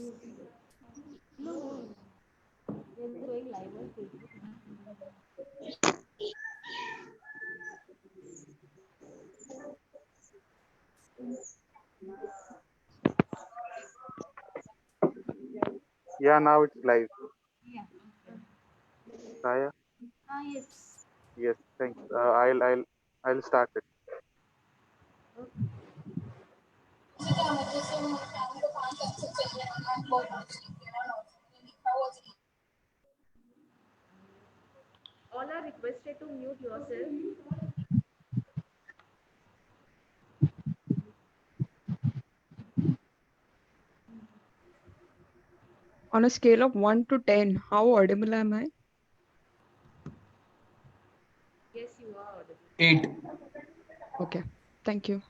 No, no, they're going live on Facebook. Yeah, now it's live. Yeah. Okay. Saya, Ah, yes. yes, thanks. I'll start it. Okay. All are requested to mute yourself. On a scale of 1 to 10, how audible am I? Yes, you are audible. 8. Okay, thank you.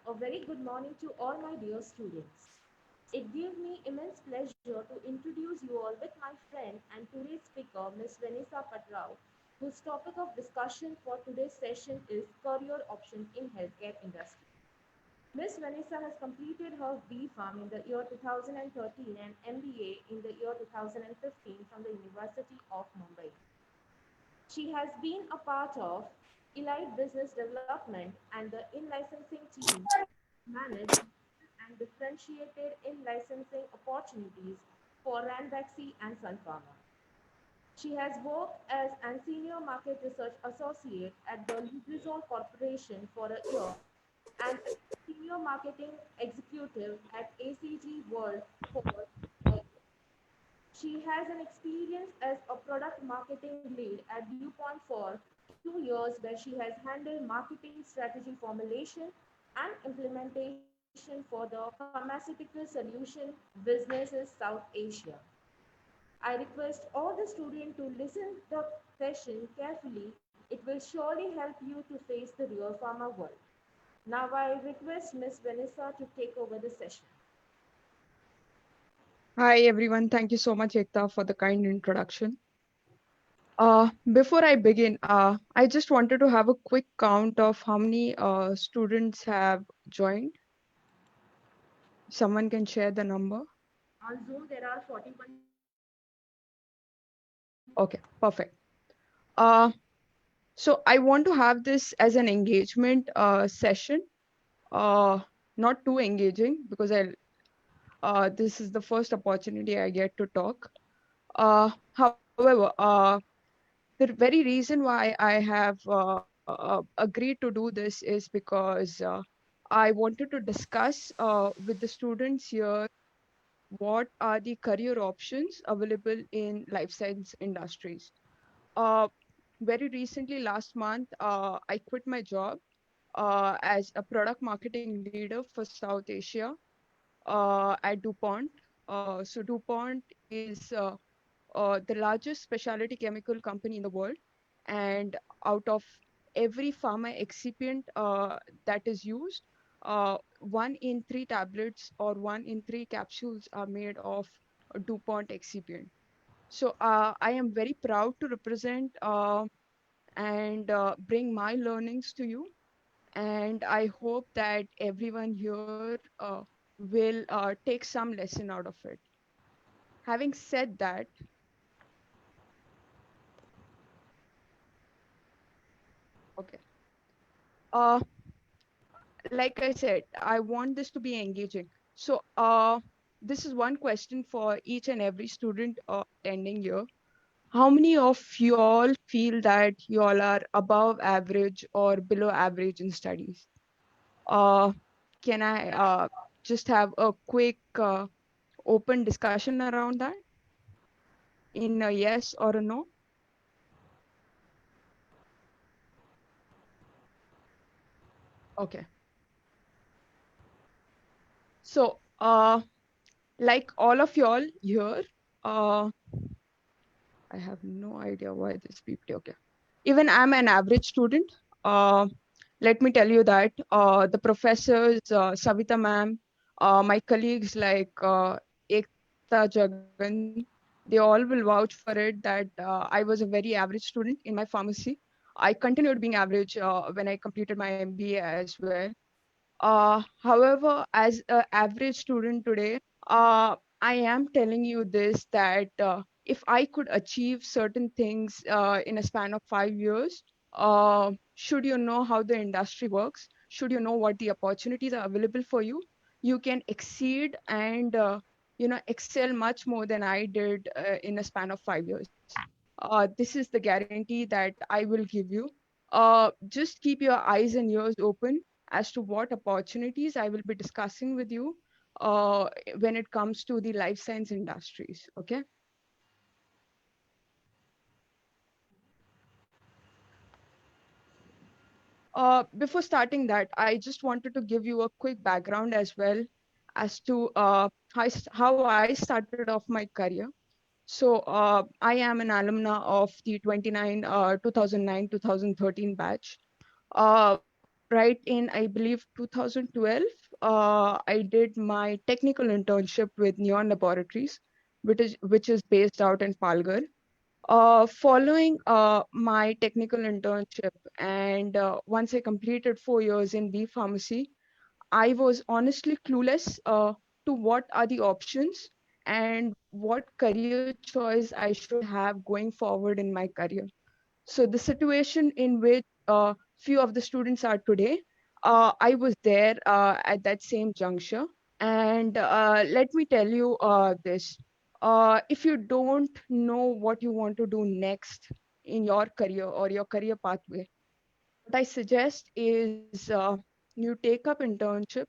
A very good morning to all my dear students. It gives me immense pleasure to introduce you all with my friend and today's speaker, Ms. Vanessa Patrao, whose topic of discussion for today's session is career options in healthcare industry. Ms. Vanessa has completed her B Farm in the year 2013 and MBA in the year 2015 from the University of Mumbai. She has been a part of Elite Business Development and the in-licensing team manage and differentiated in-licensing opportunities for Ranbaxy and Sun Pharma. She has worked as a senior market research associate at the Lubrizol Corporation for a year and as a senior marketing executive at ACG World for a year. She has an experience as a product marketing lead at DuPont for 2 years, where she has handled marketing strategy formulation and implementation for the pharmaceutical solution businesses South Asia. I request all the students to listen the session carefully. It will surely help you to face the real pharma world. Now I request Miss Vanessa to take over the session. Hi, everyone. Thank you so much, Ekta, for the kind introduction. Before I begin, I just wanted to have a quick count of how many students have joined. Someone can share the number. On Zoom, there are 41 Okay, perfect. Uh, so I want to have this as an engagement session, uh, not too engaging because this is the first opportunity I get to talk. However, the very reason why I have agreed to do this is because I wanted to discuss with the students here what are the career options available in life science industries. Uh, Very recently, last month, I quit my job as a product marketing leader for South Asia at DuPont. So DuPont is the largest specialty chemical company in the world, and out of every pharma excipient that is used, 1 in 3 tablets or 1 in 3 capsules are made of a DuPont excipient. So I am very proud to represent and bring my learnings to you. And I hope that everyone here will take some lesson out of it. Having said that, okay. Uh, like I said, I want this to be engaging. So this is one question for each and every student attending here. How many of you all feel that you all are above average or below average in studies? Uh, can I just have a quick open discussion around that in a yes or a no? Okay. So like all of y'all here, uh, I have no idea why this PPT. Okay. Even I'm an average student. Uh, Let me tell you that the professors, Savita ma'am, my colleagues like Ekta Jagan, they all will vouch for it that I was a very average student in my pharmacy. I continued being average when I completed my MBA as well. However, as an average student today, I am telling you this that if I could achieve certain things in a span of 5 years, should you know how the industry works, should you know what the opportunities are available for you, you can exceed and excel much more than I did in a span of 5 years. This is the guarantee that I will give you. Just keep your eyes and ears open as to what opportunities I will be discussing with you uh, when it comes to the life science industries. Okay. Before starting that, I just wanted to give you a quick background as well as to how I started off my career. So I am an alumna of the 2009-2013 batch. Right in, I believe, 2012, I did my technical internship with Neon Laboratories, which is based out in Palghar. Following my technical internship, and once I completed 4 years in B Pharmacy, I was honestly clueless to what are the options and what career choice I should have going forward in my career. So the situation in which few of the students are today, I was there at that same juncture. And let me tell you this. If you don't know what you want to do next in your career or your career pathway, what I suggest is you take up internship.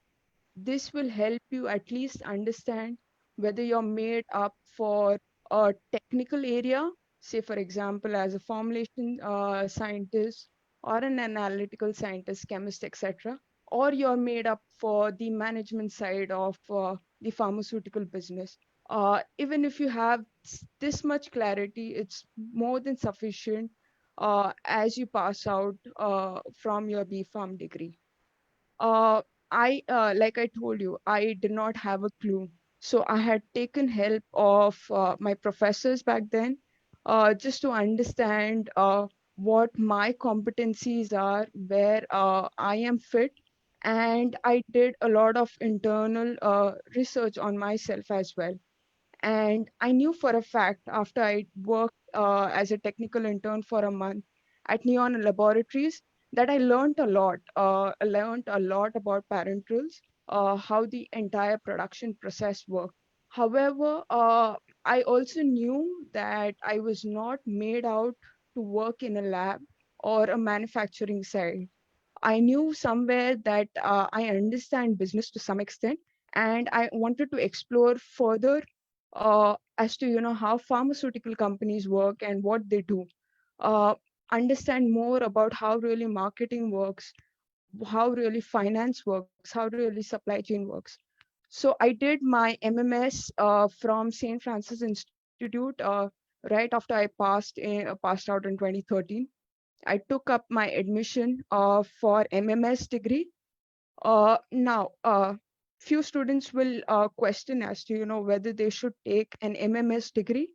This will help you at least understand whether you're made up for a technical area, say, for example, as a formulation scientist or an analytical scientist, chemist, etc., or you're made up for the management side of the pharmaceutical business. Even if you have this much clarity, it's more than sufficient as you pass out from your BPharm degree. uh, like I told you, I did not have a clue. So I had taken help of my professors back then, just to understand what my competencies are, where I am fit. And I did a lot of internal research on myself as well. And I knew for a fact, after I worked as a technical intern for a month at Neon Laboratories, that I learned a lot. I learned a lot about parenterals, how the entire production process worked. However, I also knew that I was not made out to work in a lab or a manufacturing side. I knew somewhere that I understand business to some extent, and I wanted to explore further as to how pharmaceutical companies work and what they do. Uh, Understand more about how really marketing works, how really finance works, how really supply chain works. So I did my MMS from St. Francis Institute right after I passed out in 2013. I took up my admission for MMS degree. Now, few students will question as to whether they should take an MMS degree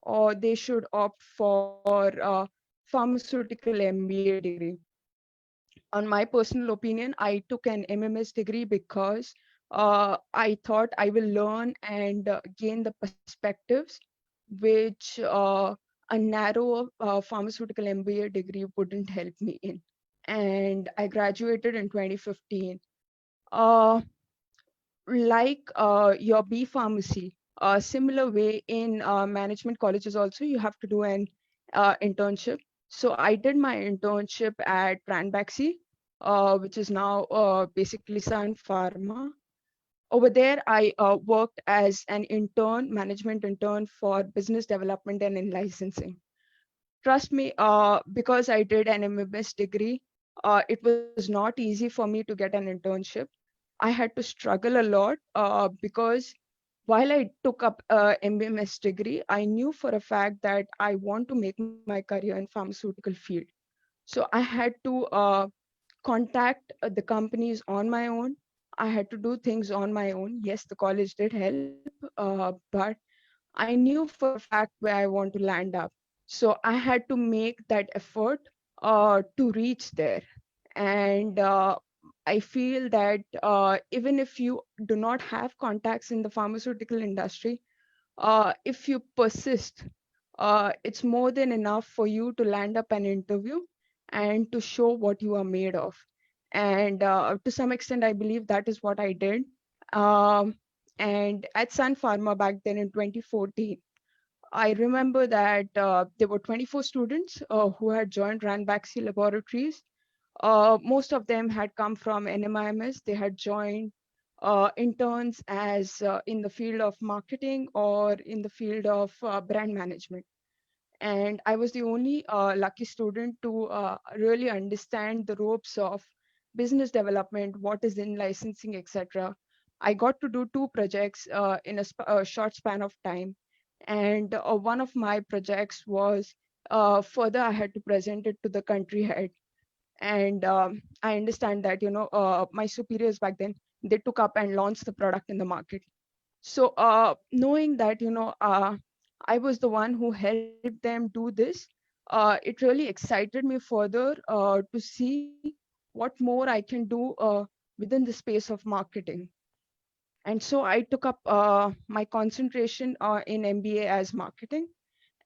or they should opt for pharmaceutical MBA degree. On my personal opinion, I took an MMS degree because I thought I will learn and gain the perspectives which a narrow pharmaceutical MBA degree wouldn't help me in. And I graduated in 2015. Uh, like your B pharmacy, a similar way in management colleges also, you have to do an internship. So I did my internship at Ranbaxy, which is now basically Sun Pharma. Over there, I worked as an intern, management intern for business development and in licensing. Trust me, because I did an MMS degree, it was not easy for me to get an internship. I had to struggle a lot because while I took up a MBMS degree, I knew for a fact that I want to make my career in pharmaceutical field. So I had to contact the companies on my own. I had to do things on my own. Yes, the college did help, but I knew for a fact where I want to land up. So I had to make that effort to reach there. And I feel that even if you do not have contacts in the pharmaceutical industry, if you persist, it's more than enough for you to land up an interview and to show what you are made of. And to some extent, I believe that is what I did. Um, and at Sun Pharma back then in 2014, I remember that there were 24 students who had joined Ranbaxy Laboratories. Most of them had come from NMIMS. They had joined interns as in the field of marketing or in the field of brand management. And I was the only lucky student to really understand the ropes of business development, what is in licensing, etc. I got to do two projects in a short span of time. And one of my projects was further I had to present it to the country head. And I understand that my superiors back then, they took up and launched the product in the market. So knowing that I was the one who helped them do this, it really excited me further to see what more I can do within the space of marketing. And so I took up my concentration in MBA as marketing.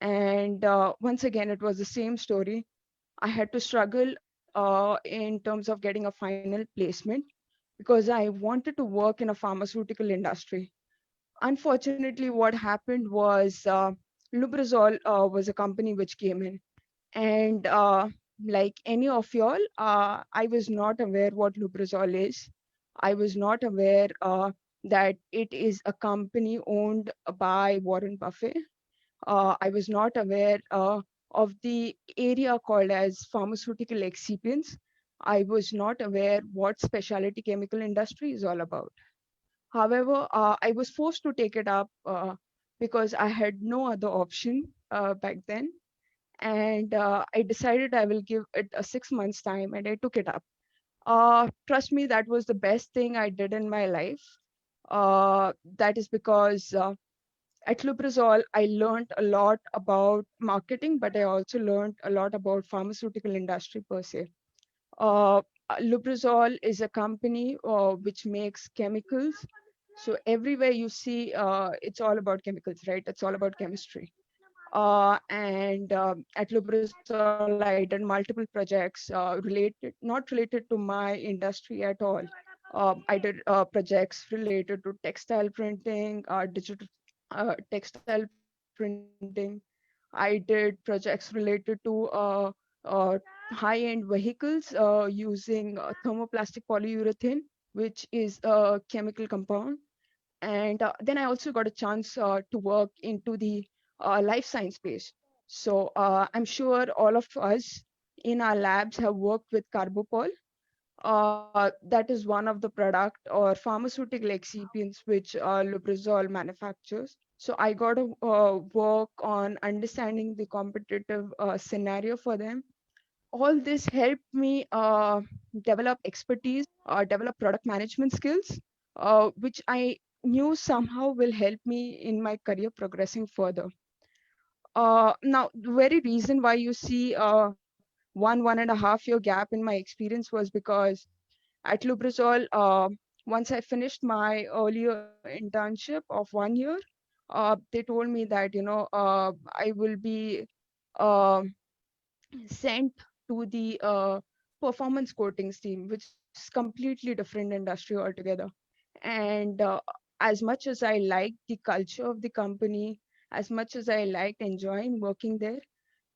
And once again, it was the same story. I had to struggle in terms of getting a final placement because I wanted to work in a pharmaceutical industry. Unfortunately, what happened was Lubrizol was a company which came in, and like any of y'all, I was not aware what Lubrizol is. I was not aware that it is a company owned by Warren Buffett. I was not aware of the area called as pharmaceutical excipients. I was not aware what specialty chemical industry is all about. However, I was forced to take it up because I had no other option back then. And I decided I will give it a 6 months time and I took it up. Trust me, that was the best thing I did in my life. That is because at Lubrizol, I learned a lot about marketing, but I also learned a lot about pharmaceutical industry per se. Uh, Lubrizol is a company which makes chemicals. So everywhere you see, it's all about chemicals, right? It's all about chemistry. And at Lubrizol, I did multiple projects not related to my industry at all. I did projects related to textile printing, digital textile printing. I did projects related to uh, high-end vehicles using thermoplastic polyurethane, which is a chemical compound. And then I also got a chance to work into the life science space. So I'm sure all of us in our labs have worked with Carbopol. That is one of the product or pharmaceutical excipients which Lubrizol manufactures. So I got to work on understanding the competitive scenario for them. All this helped me develop expertise, develop product management skills, which I knew somehow will help me in my career progressing further. Now, the very reason why you see one and a half year gap in my experience was because at Lubrizol, once I finished my earlier internship of 1 year, they told me that I will be uh, sent to the performance coatings team, which is completely different industry altogether. And as much as I liked the culture of the company, as much as I liked enjoying working there,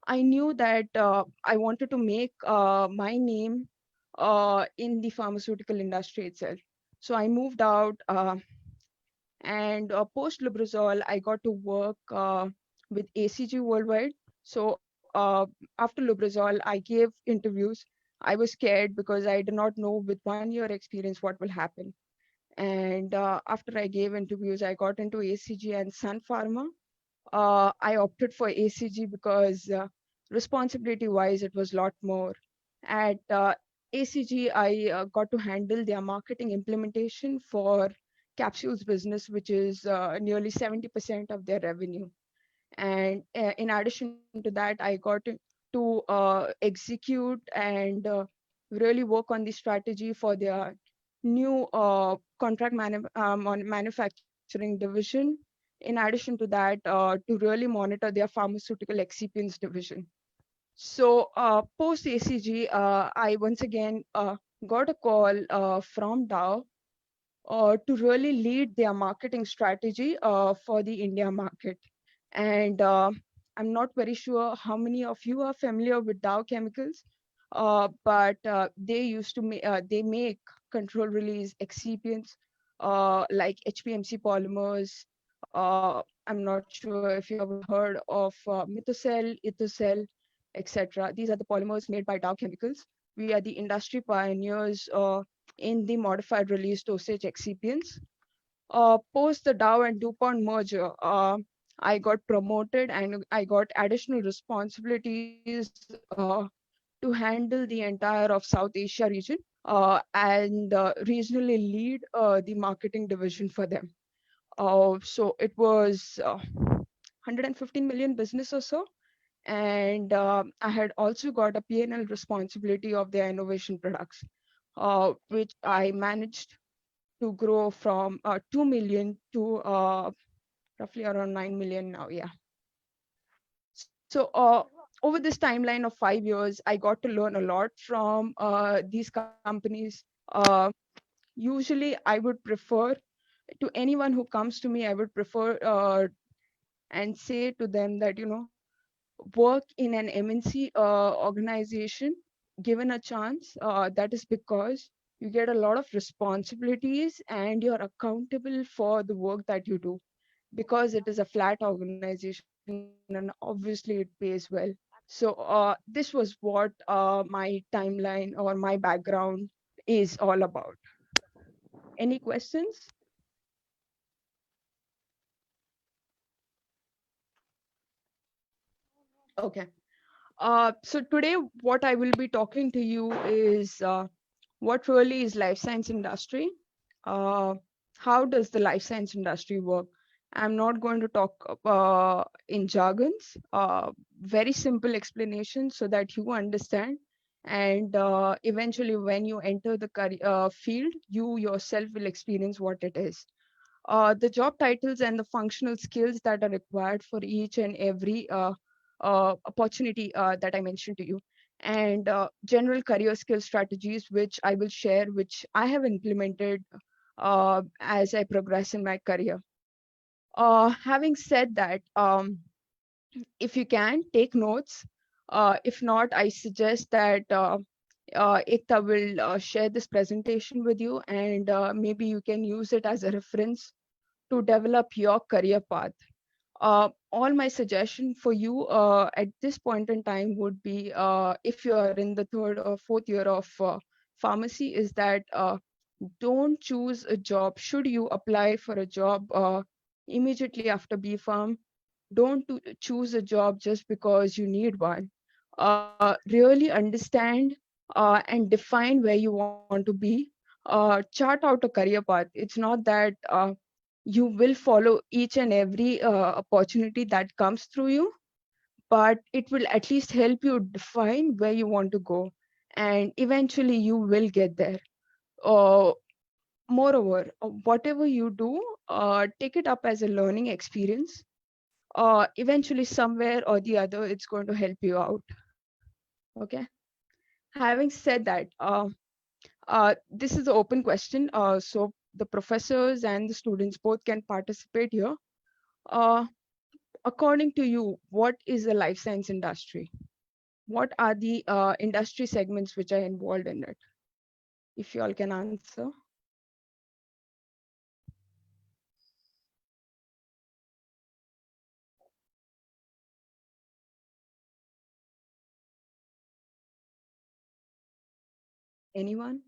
I knew that I wanted to make my name in the pharmaceutical industry itself. So I moved out, and post Lubrizol, I got to work with ACG Worldwide. So after Lubrizol, I gave interviews. I was scared because I did not know with 1 year experience what will happen. And after I gave interviews, I got into ACG and Sun Pharma. I opted for ACG because responsibility wise, it was a lot more. At ACG, I got to handle their marketing implementation for capsules business, which is nearly 70% of their revenue. And in addition to that, I got to execute and really work on the strategy for their new contract manufacturing division. In addition to that, to really monitor their pharmaceutical excipients division. So post ACG, I once again got a call from Dow to really lead their marketing strategy for the India market. And I'm not very sure how many of you are familiar with Dow Chemicals, but they make control release excipients like HPMC polymers. I'm not sure if you have heard of Methocel, Ethocel, etc. These are the polymers made by Dow Chemicals. We are the industry pioneers in the modified release dosage excipients. Post the Dow and DuPont merger, I got promoted and I got additional responsibilities to handle the entire of South Asia region and regionally lead the marketing division for them. So it was 115 million business or so. And I had also got a P&L responsibility of their innovation products, which I managed to grow from 2 million to roughly around 9 million now. Yeah. So over this timeline of 5 years, I got to learn a lot from these companies. Uh, Usually, I would prefer to anyone who comes to me, I would prefer and say to them that, work in an MNC organization given a chance. That is because you get a lot of responsibilities and you're accountable for the work that you do because it is a flat organization and obviously it pays well. So this was what my timeline or my background is all about. Any questions? Okay. So today, what I will be talking to you is what really is life science industry. Uh, how does the life science industry work? I'm not going to talk in jargons. Very simple explanation so that you understand. And eventually, when you enter the field, you yourself will experience what it is. The job titles and the functional skills that are required for each and every opportunity that I mentioned to you, and general career skill strategies, which I will share, which I have implemented as I progress in my career. Having said that, if you can take notes, if not, I suggest that Ekta will share this presentation with you, and maybe you can use it as a reference to develop your career path. All my suggestion for you at this point in time would be if you are in the third or fourth year of pharmacy, is that don't choose a job. Should you apply for a job immediately after B Farm, don't choose a job just because you need one. Really understand and define where you want to be. Chart out a career path. It's not that you will follow each and every opportunity that comes through you, but it will at least help you define where you want to go, and eventually you will get there. uh, Moreover, whatever you do, take it up as a learning experience. Eventually somewhere or the other it's going to help you out. Okay. Having said that, this is the open question, so the professors and the students both can participate here. uh, According to you, what is the life science industry? What are the industry segments which are involved in it? If you all can answer. Anyone?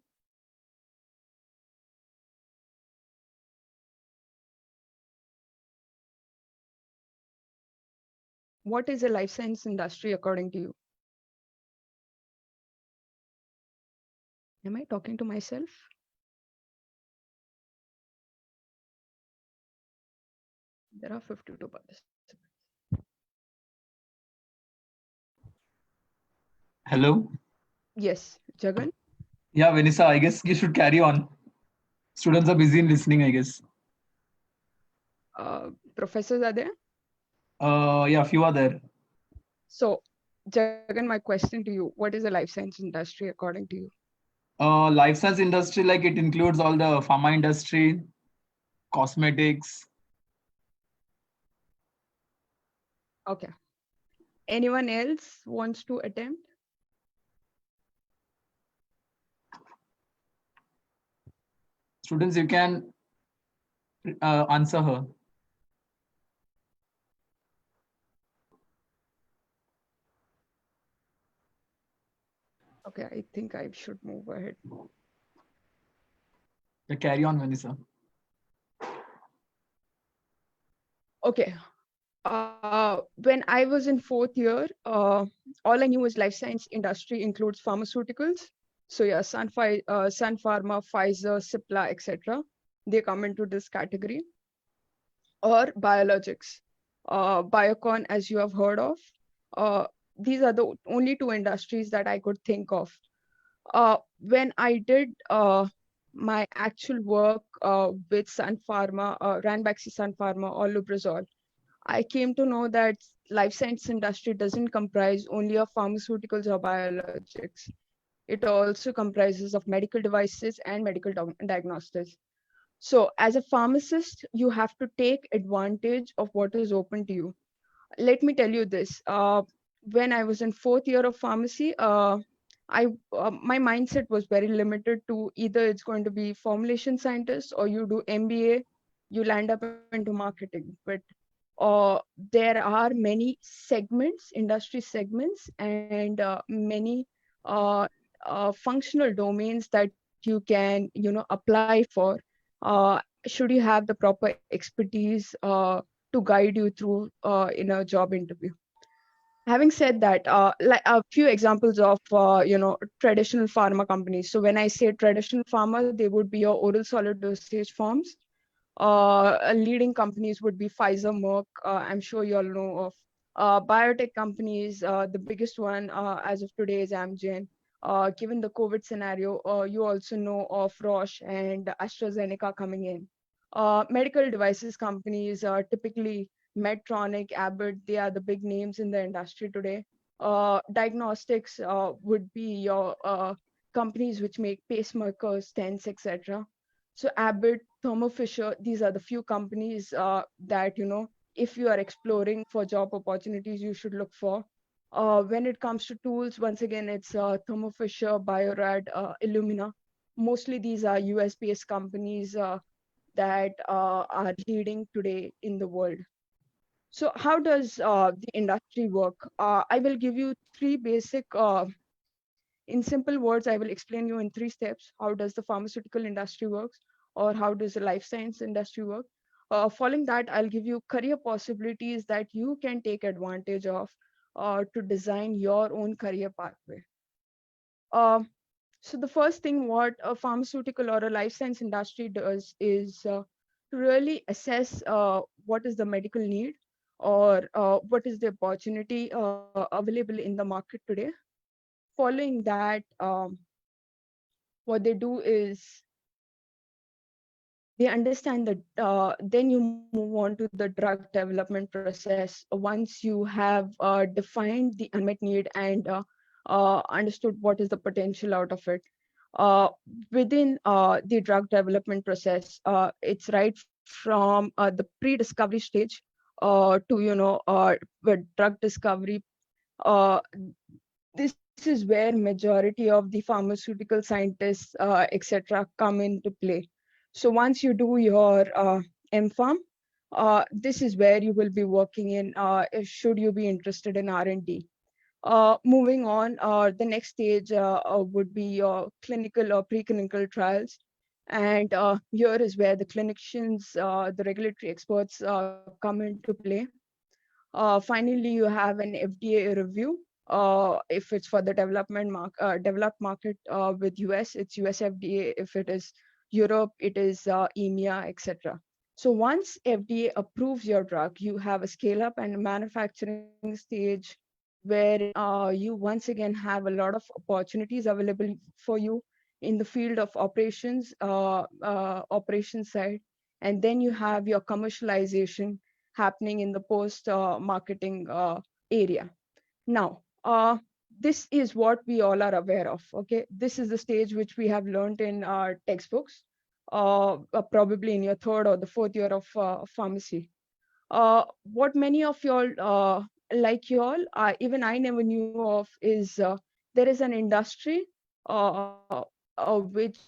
what is the life science industry according to you? Am I talking to myself? There are 52 participants. Hello. Yes, Jagan. Yeah, Vanessa, I guess you should carry on. Students are busy in listening, I guess. Professors are there. Yeah, few are there. So, Jagan, my question to you: what is the life science industry according to you? Life science industry, like it includes all the pharma industry, cosmetics. Okay. Anyone else wants to attempt? Students, you can answer her. Okay, I think I should move ahead. Yeah, carry on, Vanessa. Okay. When I was in fourth year, all I knew was life science industry includes pharmaceuticals. So yeah, Sun Pharma, Pfizer, Cipla, etc. They come into this category. Or biologics, Biocon, as you have heard of. Uh, these are the only two industries that I could think of. When I did my actual work with Sun Pharma, Ranbaxy Sun Pharma or Lubrizol, I came to know that life science industry doesn't comprise only of pharmaceuticals or biologics. It also comprises of medical devices and medical diagnostics. So as a pharmacist, you have to take advantage of what is open to you. Let me tell you this. When I was in fourth year of pharmacy, my mindset was very limited to either it's going to be formulation scientist or you do MBA, you land up into marketing. But there are many segments, industry segments, and many uh, functional domains that you can, apply for. Should you have the proper expertise to guide you through in a job interview? Having said that, like a few examples of traditional pharma companies. So when I say traditional pharma, they would be your oral solid dosage forms. Leading companies would be Pfizer, Merck. I'm sure you all know of. Biotech companies, the biggest one as of today is Amgen. Given the COVID scenario, you also know of Roche and AstraZeneca coming in. Medical devices companies, typically Medtronic, Abbott, they are the big names in the industry today. Diagnostics would be your companies which make pacemakers, stents, etc. So Abbott, Thermo Fisher, these are the few companies that, if you are exploring for job opportunities, you should look for. When it comes to tools, once again, it's Thermo Fisher, Biorad, Illumina. Mostly these are US-based companies that are leading today in the world. So how does the industry work? I will give you three basic, in simple words, I will explain you in three steps. How does the pharmaceutical industry works, or how does the life science industry work? Following that, I'll give you career possibilities that you can take advantage of to design your own career pathway. Um, so the first thing what a pharmaceutical or a life science industry does is to really assess what is the medical need or what is the opportunity available in the market today. Following that, what they do is they understand that then you move on to the drug development process once you have defined the unmet need and understood what is the potential out of it. uh, Within the drug development process, it's right from the pre-discovery stage to with drug discovery. uh, this is where majority of the pharmaceutical scientists etc come into play. So once you do your MPharm, this is where you will be working in should you be interested in R&D. Moving on, the next stage would be your clinical or preclinical trials. And here is where the clinicians, the regulatory experts come into play. Finally, you have an FDA review. If it's for the developed market with US, it's US FDA. If it is Europe, it is EMEA, etc. So once FDA approves your drug, you have a scale up and manufacturing stage where you once again have a lot of opportunities available for you in the field of operations side. And then you have your commercialization happening in the post marketing area. Now, this is what we all are aware of. Okay, this is the stage which we have learned in our textbooks, probably in your third or the fourth year of pharmacy. What many of y'all, like y'all, even I never knew of, is there is an industry which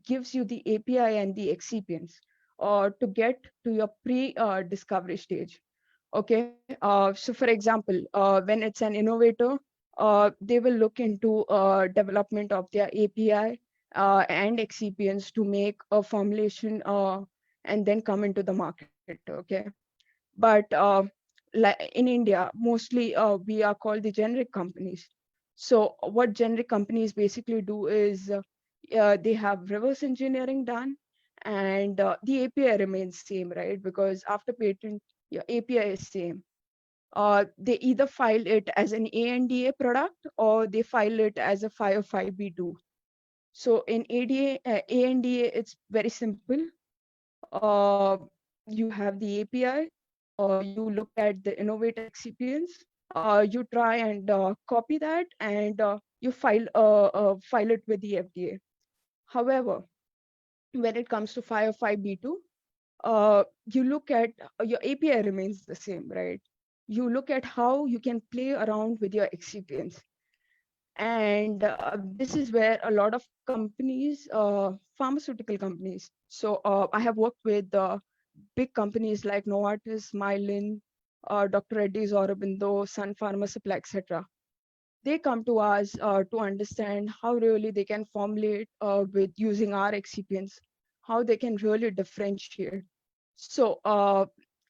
gives you the API and the excipients to get to your pre-discovery stage. Okay, so for example, when it's an innovator, they will look into development of their API and excipients to make a formulation and then come into the market. Okay, but like in India, mostly we are called the generic companies. So what generic companies basically do is they have reverse engineering done, and the API remains same, right? Because after patent, your API is same. They either file it as an ANDA product or they file it as a 505(b)(2). So in ANDA, it's very simple. Uh, you have the API, you look at the innovator excipients, you try and copy that, and you file it with the FDA. However, when it comes to 505(b)(2), you look at your API remains the same, right? You look at how you can play around with your excipients. And this is where a lot of companies, pharmaceutical companies. So I have worked with big companies like Novartis, Mylan, Dr. Reddy's, Aurobindo, Sun Pharma Supply, etc. They come to us to understand how really they can formulate with using our excipients, how they can really differentiate. So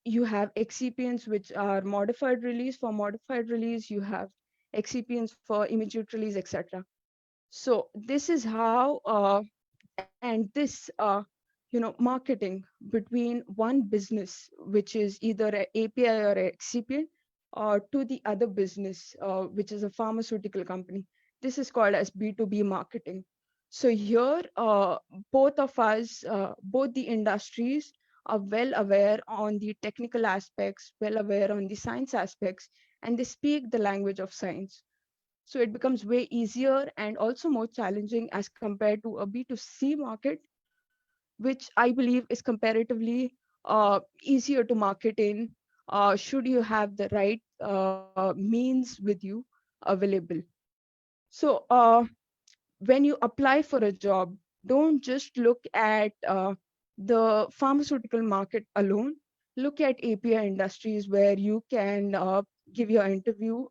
you have excipients which are modified release. For modified release, you have excipients for immediate release, etc. So this is how, and this, marketing between one business, which is either an API or an excipient, to the other business, which is a pharmaceutical company. This is called as B2B marketing. So here, both of us, both the industries are well aware on the technical aspects, well aware on the science aspects, and they speak the language of science. So it becomes way easier and also more challenging as compared to a B2C market, which I believe is comparatively easier to market in, should you have the right means with you available. So when you apply for a job, don't just look at the pharmaceutical market alone. Look at API industries where you can give your interview.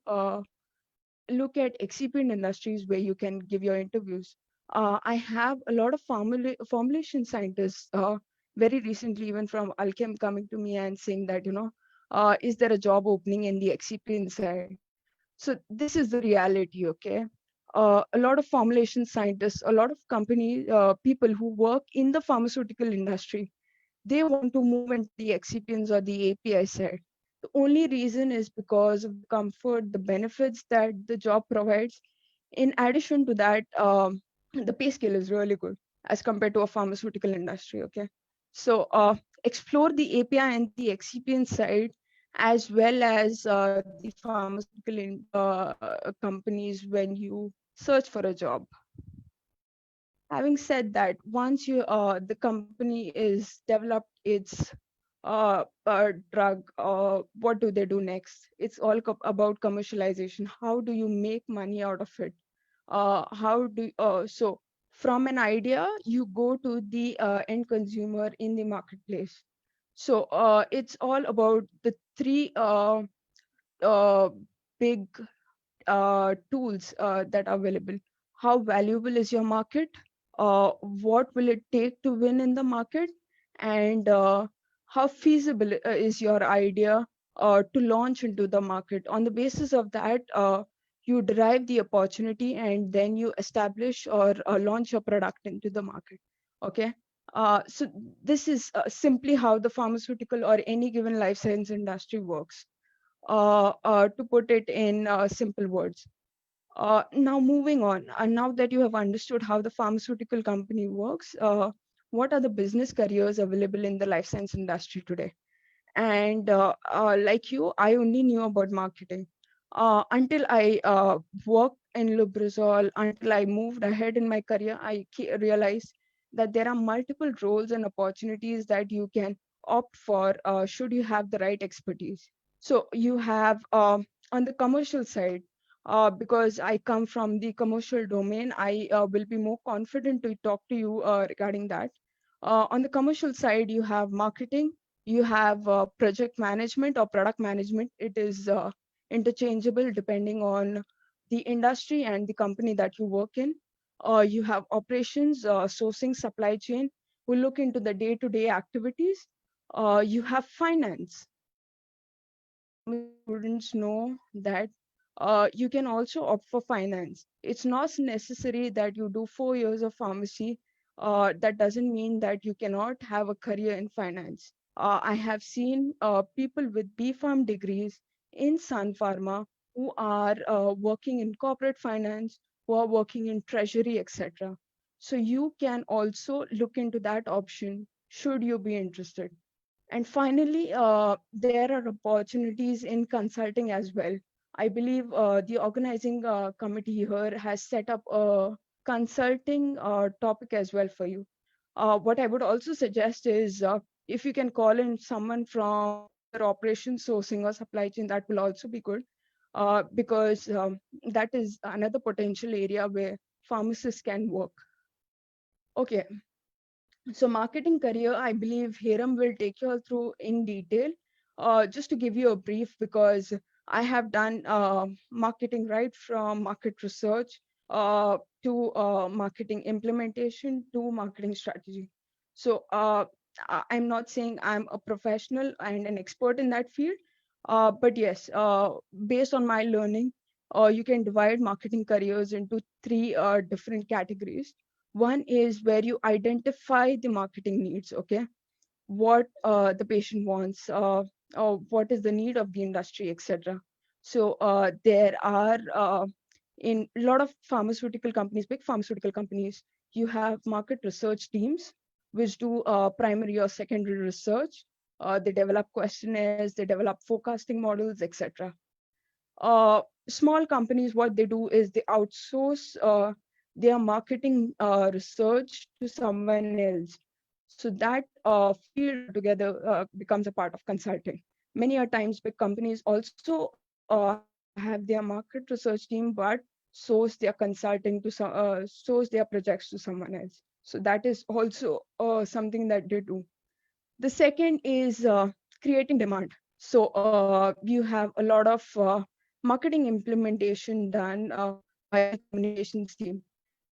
Look at excipient industries where you can give your interviews. I have a lot of formulation scientists very recently, even from Alchem, coming to me and saying that, is there a job opening in the excipient side? So this is the reality, okay? A lot of formulation scientists, a lot of company people who work in the pharmaceutical industry, they want to move into the excipients or the API side. The only reason is because of the comfort, the benefits that the job provides. In addition to that, the pay scale is really good as compared to a pharmaceutical industry. Okay, so explore the API and the excipient side, as well as the pharmaceutical companies when you search for a job. Having said that, once the company is developed its drug, what do they do next? It's all about commercialization. How do you make money out of it? So from an idea, you go to the end consumer in the marketplace. So it's all about the three uh, big tools that are available. How valuable is your market? What will it take to win in the market? And how feasible is your idea to launch into the market. On the basis of that, you derive the opportunity and then you establish or launch your product into the market. Okay. So this is simply how the pharmaceutical or any given life science industry works, to put it in simple words. Now moving on, now that you have understood how the pharmaceutical company works, what are the business careers available in the life science industry today? And like you, I only knew about marketing until I worked in Lubrizol, until I moved ahead in my career. I realized that there are multiple roles and opportunities that you can opt for should you have the right expertise. So you have on the commercial side, because I come from the commercial domain, I will be more confident to talk to you regarding that. On the commercial side, you have marketing, you have project management or product management. It is interchangeable depending on the industry and the company that you work in. You have operations, sourcing, supply chain, who look into the day-to-day activities. You have finance. Students know that you can also opt for finance. It's not necessary that you do 4 years of pharmacy. That doesn't mean that you cannot have a career in finance. I have seen people with B.Pharm degrees in Sun Pharma who are working in corporate finance, who are working in treasury, etc. So you can also look into that option should you be interested. And finally, there are opportunities in consulting as well. I believe the organizing committee here has set up a consulting topic as well for you. What I would also suggest is if you can call in someone from either operations, sourcing, or supply chain, that will also be good, because that is another potential area where pharmacists can work. Okay, so marketing career, I believe Hiram will take you all through in detail. Just to give you a brief, because I have done marketing right from market research to marketing implementation to marketing strategy. So I'm not saying I'm a professional and an expert in that field, but yes, based on my learning, you can divide marketing careers into three different categories. One is where you identify the marketing needs, okay? What the patient wants, what is the need of the industry, etc. So there are in a lot of pharmaceutical companies, big pharmaceutical companies, you have market research teams which do primary or secondary research. They develop questionnaires, they develop forecasting models, etc. Small companies, what they do is they outsource their marketing research to someone else. So that field altogether becomes a part of consulting. Many a times, big companies also have their market research team, but source their consulting to source their projects to someone else. So that is also something that they do. The second is creating demand. So you have a lot of marketing implementation done by the communications team.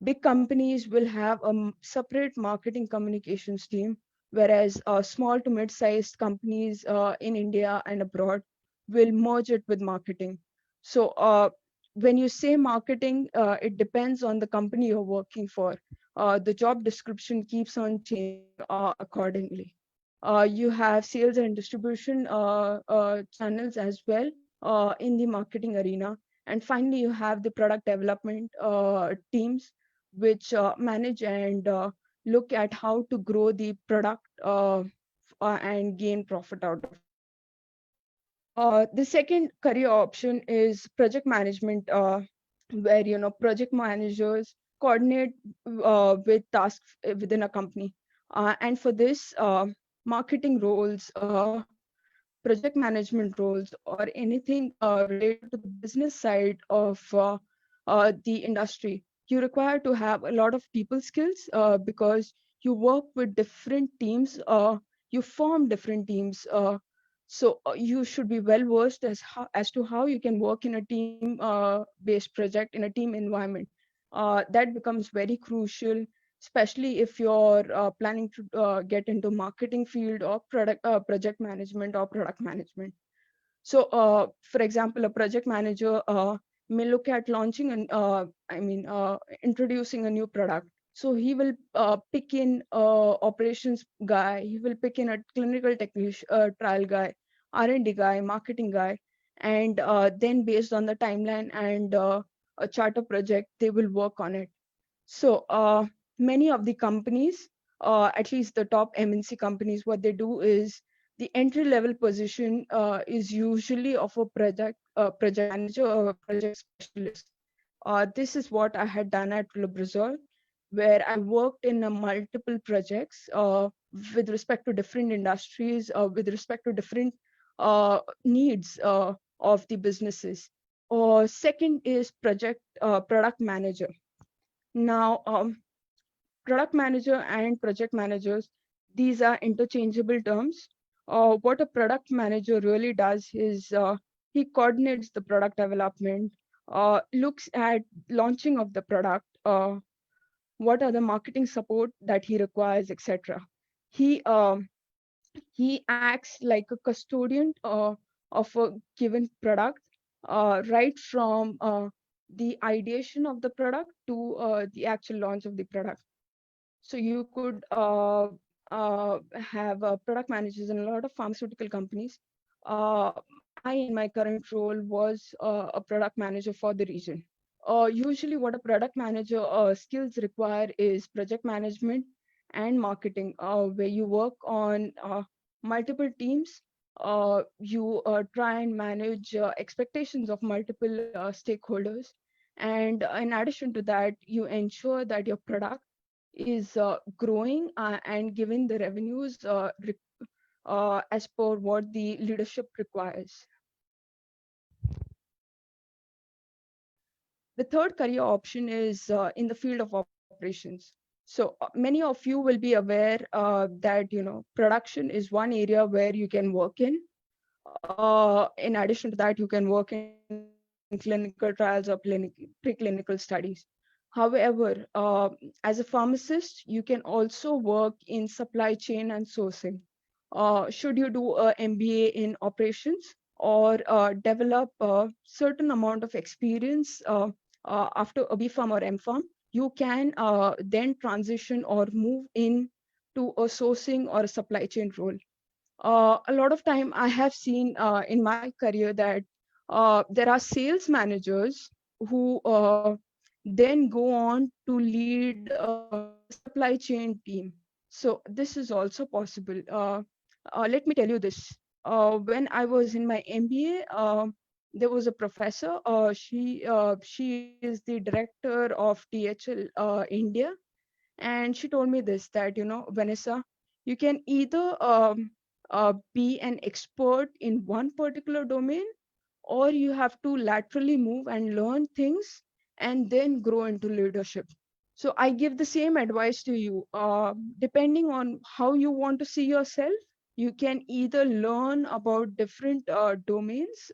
Big companies will have a separate marketing communications team, whereas small to mid-sized companies in India and abroad will merge it with marketing. So when you say marketing, it depends on the company you're working for. The job description keeps on changing accordingly. You have sales and distribution channels as well in the marketing arena. And finally, you have the product development teams, which manage and look at how to grow the product and gain profit out of it. The second career option is project management, where project managers coordinate with tasks within a company. And for this, marketing roles, project management roles, or anything related to the business side of the industry, you require to have a lot of people skills because you work with different teams, you form different teams. So you should be well versed as to how you can work in a team based project, in a team environment. That becomes very crucial, especially if you're planning to get into marketing field or project management or product management. So, for example, a project manager may look at launching an, introducing a new product. So he will pick in operations guy, he will pick in a clinical technician, trial guy, R&D guy, marketing guy, and then based on the timeline and a charter project, they will work on it. So many of the companies, at least the top MNC companies, what they do is the entry level position is usually of a project manager or a project specialist. This is what I had done at Lubrizol, where I worked in multiple projects with respect to different industries, with respect to different needs of the businesses. Second is product manager. Now, product manager and project managers, these are interchangeable terms. What a product manager really does is he coordinates the product development, looks at launching of the product, what are the marketing support that he requires, etc. He he acts like a custodian of a given product, right from the ideation of the product to the actual launch of the product. So you could have product managers in a lot of pharmaceutical companies. I, in my current role, was a product manager for the region. Usually, what a product manager skills require is project management and marketing, where you work on multiple teams. You try and manage expectations of multiple stakeholders. And in addition to that, you ensure that your product is growing and giving the revenues as per what the leadership requires. The third career option is in the field of operations. So many of you will be aware that production is one area where you can work in. In addition to that, you can work in clinical trials or preclinical studies. However, as a pharmacist, you can also work in supply chain and sourcing. Should you do a MBA in operations or develop a certain amount of experience after a BPharm or MPharm, you can then transition or move in to a sourcing or a supply chain role. A lot of time I have seen in my career that there are sales managers who then go on to lead a supply chain team. So this is also possible. Let me tell you this. When I was in my MBA, there was a professor. She is the director of DHL India, and she told me this, that Vanessa, you can either be an expert in one particular domain, or you have to laterally move and learn things and then grow into leadership. So I give the same advice to you. Depending on how you want to see yourself, you can either learn about different domains.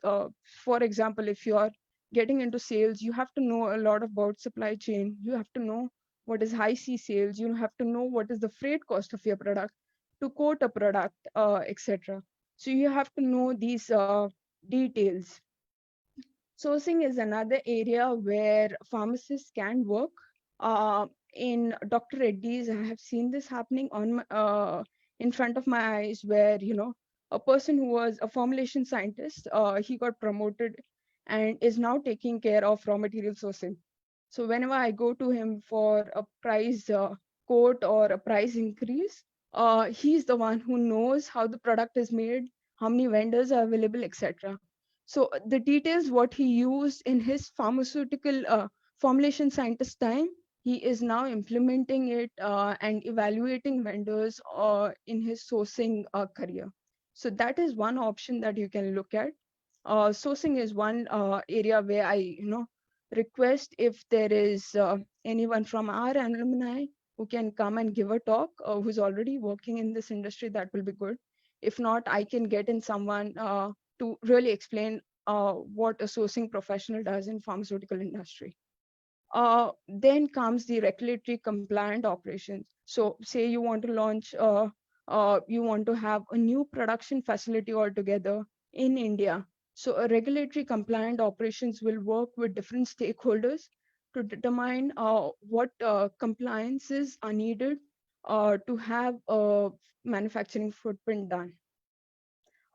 For example, if you are getting into sales, you have to know a lot about supply chain. You have to know what is high C sales. You have to know what is the freight cost of your product to quote a product, etc. So you have to know these details. Sourcing is another area where pharmacists can work. In Dr. Reddy's, I have seen this happening in front of my eyes, where a person who was a formulation scientist, he got promoted and is now taking care of raw material sourcing. So whenever I go to him for a price quote or a price increase, he's the one who knows how the product is made, how many vendors are available, etc. So the details what he used in his pharmaceutical formulation scientist time, he is now implementing it and evaluating vendors in his sourcing career. So that is one option that you can look at. Sourcing is one area where I request if there is anyone from our alumni who can come and give a talk, who's already working in this industry, that will be good. If not, I can get in someone to really explain what a sourcing professional does in pharmaceutical industry. Then comes the regulatory compliant operations. So say you want to launch, you want to have a new production facility altogether in India. So a regulatory compliant operations will work with different stakeholders to determine what compliances are needed to have a manufacturing footprint done.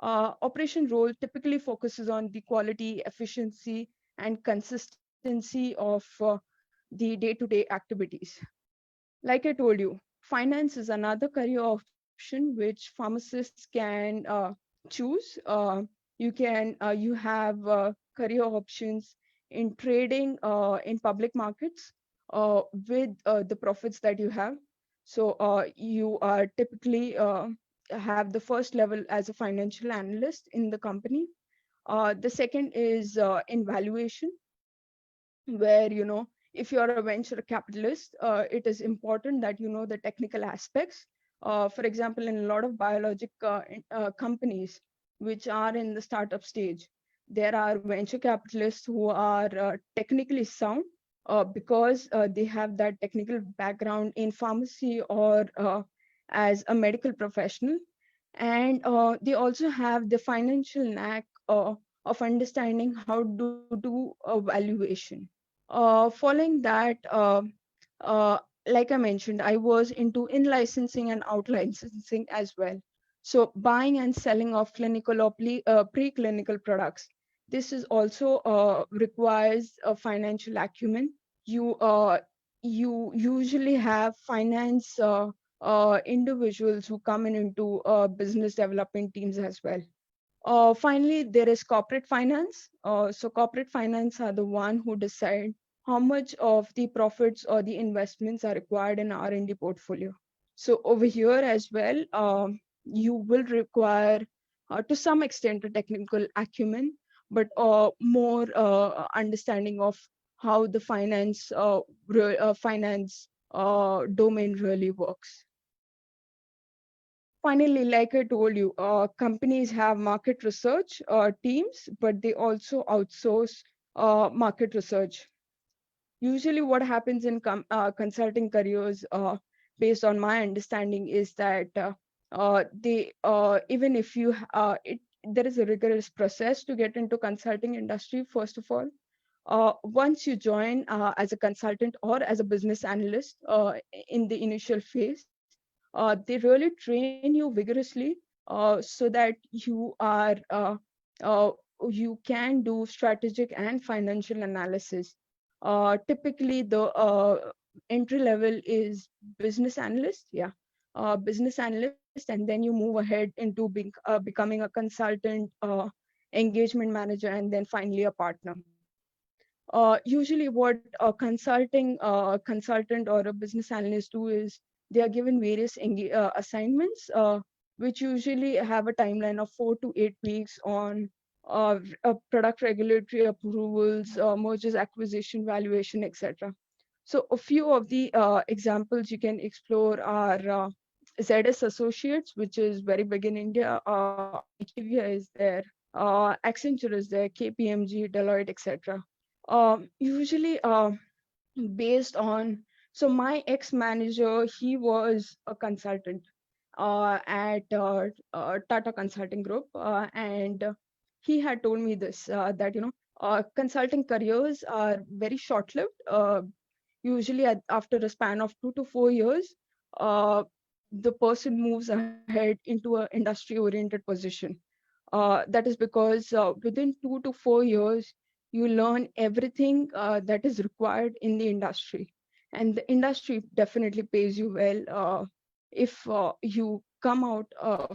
Operation role typically focuses on the quality, efficiency, and consistency of the day-to-day activities. Like I told you, finance is another career option which pharmacists can choose. You have career options in trading in public markets with the profits that you have. So you are typically have the first level as a financial analyst in the company. The second is in valuation, where if you're a venture capitalist, it is important that you know the technical aspects. For example, in a lot of biologic companies which are in the startup stage, there are venture capitalists who are technically sound because they have that technical background in pharmacy or as a medical professional, and they also have the financial knack of understanding how to do a valuation. Following that, uh, like I mentioned, I was into in licensing and out licensing as well. So buying and selling of clinical or preclinical products. This is also requires a financial acumen. You usually have finance individuals who come in into business development teams as well. Finally, there is corporate finance. So corporate finance are the one who decide how much of the profits or the investments are required in R&D portfolio. So over here as well, you will require to some extent a technical acumen, but more understanding of how the finance domain really works. Finally, like I told you, companies have market research teams, but they also outsource market research. Usually, what happens in consulting careers, based on my understanding, is that they even if you there is a rigorous process to get into consulting industry. First of all, once you join as a consultant or as a business analyst in the initial phase, they really train you vigorously so that uh, you can do strategic and financial analysis. Typically, the entry level is business analyst, yeah, business analyst, and then you move ahead into becoming a consultant, engagement manager, and then finally a partner. Usually, what a consultant or a business analyst do is they are given various assignments, which usually have a timeline of 4 to 8 weeks on product regulatory approvals, mergers, acquisition, valuation, etc. So, a few of the examples you can explore are ZS Associates, which is very big in India. IQVIA is there, Accenture is there, KPMG, Deloitte, etc. Usually based on, so my ex-manager, he was a consultant at Tata Consulting Group, and he had told me this, that consulting careers are very short-lived. Usually after a span of 2 to 4 years, uh, the person moves ahead into an industry-oriented position. That is because within 2 to 4 years, you learn everything that is required in the industry. And the industry definitely pays you well if you come out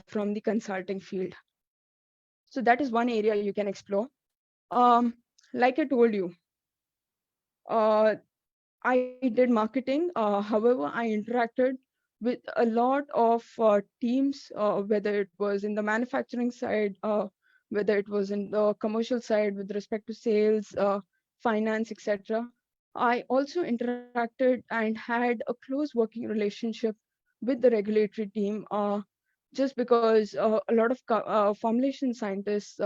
from the consulting field. So that is one area you can explore. Um, like I told you, uh, I did marketing. However, I interacted with a lot of teams, whether it was in the manufacturing side, whether it was in the commercial side with respect to sales, finance, etc. I also interacted and had a close working relationship with the regulatory team, just because a lot of formulation scientists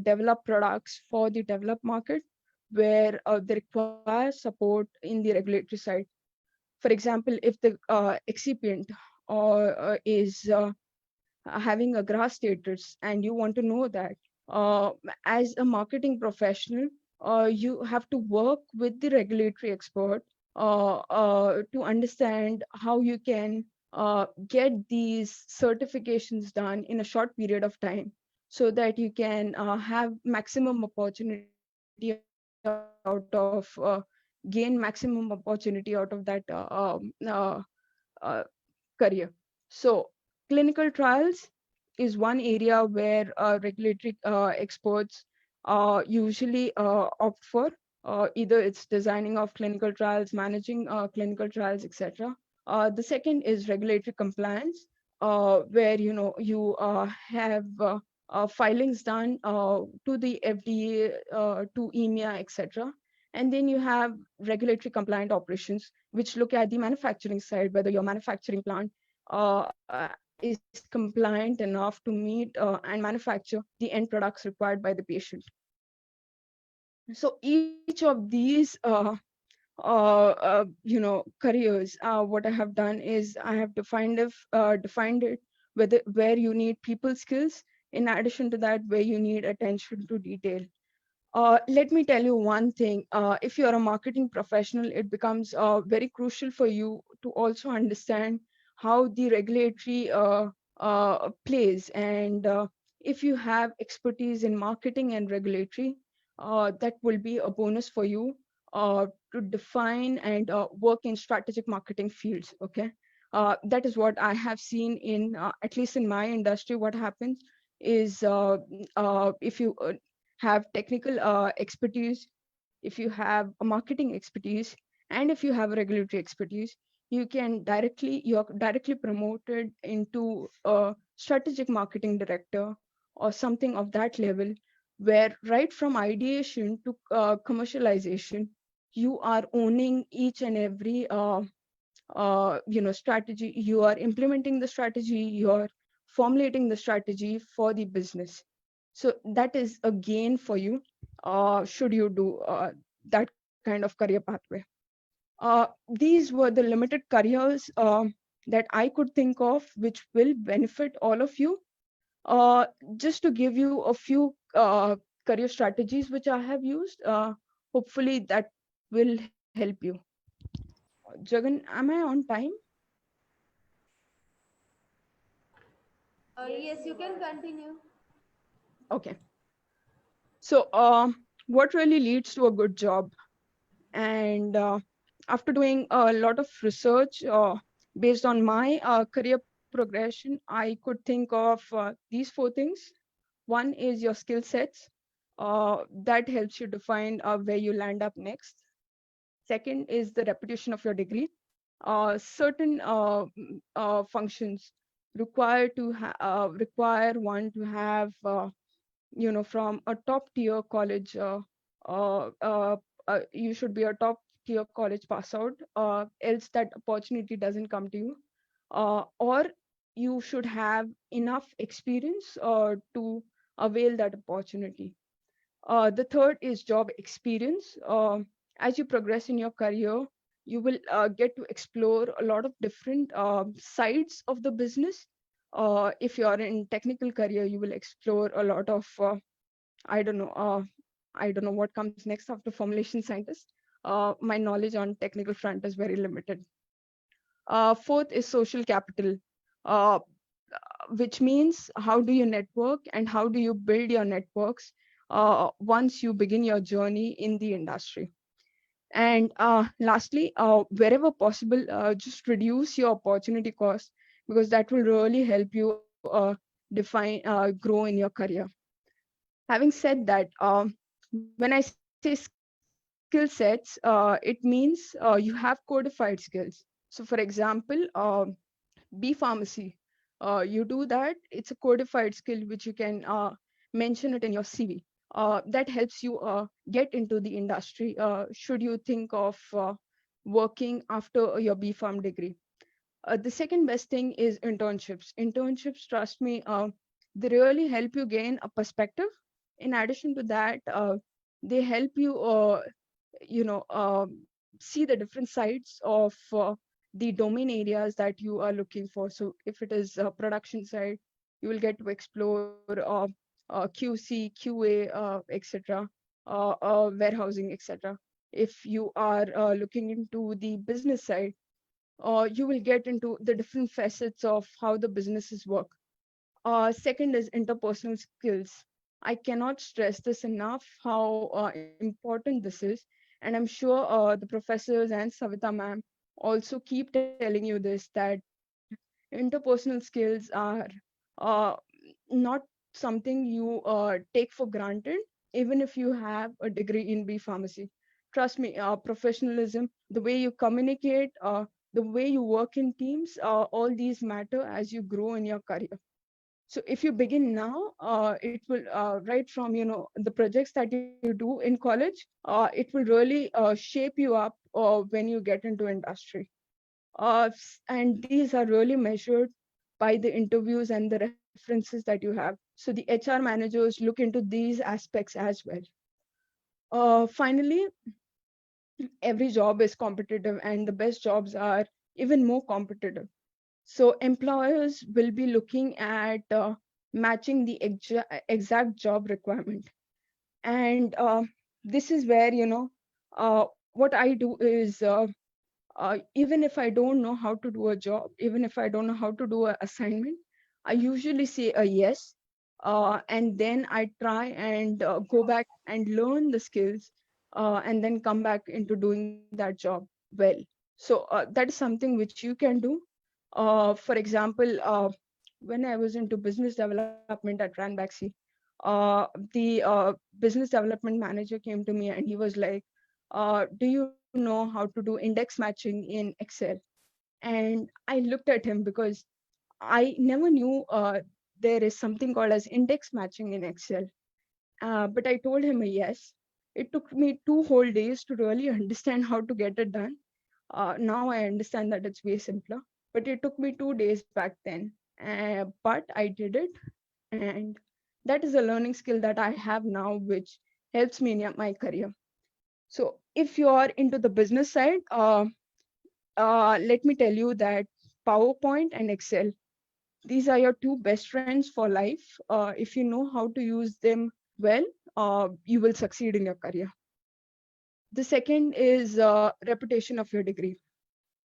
develop products for the developed market where they require support in the regulatory side. For example, if the excipient or is having a grass status and you want to know that, uh, as a marketing professional, you have to work with the regulatory expert to understand how you can get these certifications done in a short period of time so that you can have maximum opportunity out of gain maximum opportunity out of that uh, career. So clinical trials is one area where regulatory experts usually opt for. Either it's designing of clinical trials, managing clinical trials, etc. The second is regulatory compliance, where you have filings done to the FDA, to EMEA, etc. And then you have regulatory compliant operations, which look at the manufacturing side, whether your manufacturing plant is compliant enough to meet and manufacture the end products required by the patient. So each of these careers, what I have done is I have defined it, where you need people skills, in addition to that where you need attention to detail. Let me tell you one thing. If you're a marketing professional, it becomes very crucial for you to also understand how the regulatory plays. And if you have expertise in marketing and regulatory, that will be a bonus for you to define and work in strategic marketing fields. Okay. That is what I have seen in, at least in my industry. What happens is, if you have technical expertise, if you have a marketing expertise, and if you have regulatory expertise, you're directly promoted into a strategic marketing director or something of that level, where right from ideation to commercialization, you are owning each and every strategy. You are implementing the strategy, you're formulating the strategy for the business. So that is a gain for you, should you do that kind of career pathway. These were the limited careers that I could think of, which will benefit all of you. uh, just to give you a few career strategies which I have used, hopefully that will help you. Jagan, am I on time? Yes, you can continue. Okay. So, what really leads to a good job? And after doing a lot of research based on my career progression, I could think of these four things. One is your skill sets. That helps you define where you land up next. Second is the repetition of your degree. Certain functions require one to have from a top tier college. Uh, uh, you should be a top tier college pass out, else that opportunity doesn't come to you. Or you should have enough experience to avail that opportunity. The third is job experience. As you progress in your career, you will get to explore a lot of different sides of the business. If you are in technical career, you will explore a lot of I don't know. I don't know what comes next after formulation scientist. My knowledge on technical front is very limited. Fourth is social capital, uh, which means how do you network and how do you build your networks once you begin your journey in the industry. And lastly, wherever possible, just reduce your opportunity cost, because that will really help you grow in your career. Having said that, when I say skill sets, it means you have codified skills. So, for example, B pharmacy, you do that. It's a codified skill which you can mention it in your CV. That helps you get into the industry. Should you think of working after your B Pharm degree? The second best thing is internships. Internships, trust me, they really help you gain a perspective. In addition to that, they help you, see the different sides of the domain areas that you are looking for. So if it is production side, you will get to explore QC, QA, etc., warehousing, etc. If you are looking into the business side, you will get into the different facets of how the businesses work. Second is interpersonal skills. I cannot stress this enough how important this is. And I'm sure the professors and Savita ma'am also keep telling you this, that interpersonal skills are uh, not something you take for granted, even if you have a degree in B pharmacy. Trust me, professionalism, the way you communicate, the way you work in teams, all these matter as you grow in your career. So if you begin now, it will right from the projects that you do in college, it will really shape you up when you get into industry. And these are really measured by the interviews and the references that you have. So the HR managers look into these aspects as well. Finally, every job is competitive, and the best jobs are even more competitive. So employers will be looking at matching the exact job requirement. And this is where, what I do is, even if I don't know how to do a job, even if I don't know how to do an assignment, I usually say a yes. And then I try and go back and learn the skills, and then come back into doing that job well. So that is something which you can do. For example, when I was into business development at Ranbaxy, the business development manager came to me and he was like, do you know how to do index matching in Excel? And I looked at him because I never knew there is something called as index matching in Excel. But I told him a yes. It took me 2 whole days to really understand how to get it done. Now I understand that it's way simpler, but it took me 2 days back then. But I did it, and that is a learning skill that I have now, which helps me in my career. So if you are into the business side, let me tell you that PowerPoint and Excel, these are your two best friends for life. If you know how to use them well, you will succeed in your career. The second is reputation of your degree.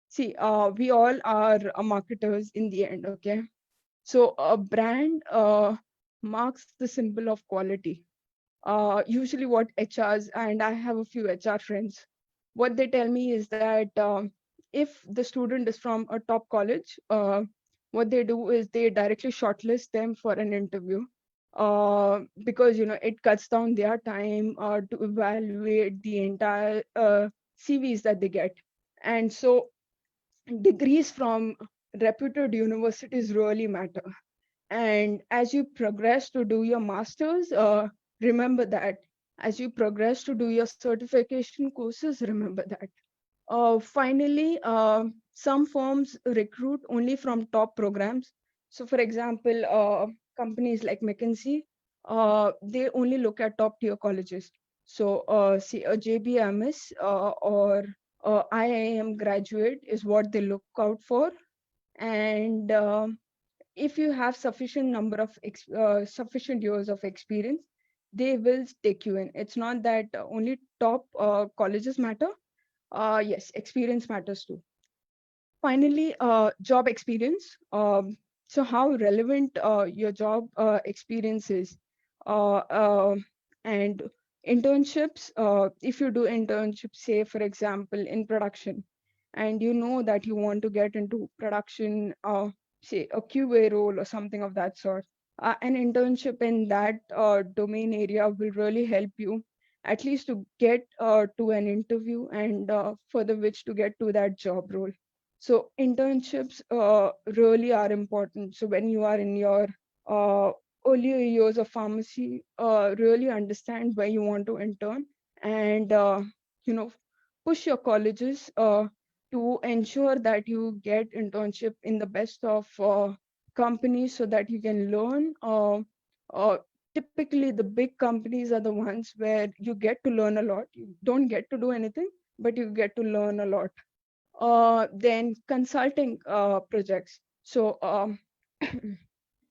See, we all are marketers in the end, okay? So a brand marks the symbol of quality. Usually what HRs, and I have a few HR friends, what they tell me is that if the student is from a top college, what they do is they directly shortlist them for an interview, because it cuts down their time to evaluate the entire CVs that they get. And so degrees from reputed universities really matter. And as you progress to do your masters, remember that. As you progress to do your certification courses, remember that. Finally, some firms recruit only from top programs. So, for example, companies like McKinsey, they only look at top tier colleges. So, see, a JBMS or IIM graduate is what they look out for. And if you have sufficient number of sufficient years of experience, they will take you in. It's not that only top colleges matter. Yes, experience matters too. Finally, job experience. So how relevant your job experience is. Uh, uh, and internships, if you do internships, say, for example, in production, and you know that you want to get into production, say, a QA role or something of that sort, an internship in that domain area will really help you at least to get to an interview, and further which to get to that job role. So internships really are important. So when you are in your uh, earlier years of pharmacy, really understand where you want to intern, and you know push your colleges to ensure that you get internship in the best of companies so that you can learn. Uh, Typically, the big companies are the ones where you get to learn a lot. You don't get to do anything, but you get to learn a lot. Then consulting projects. So,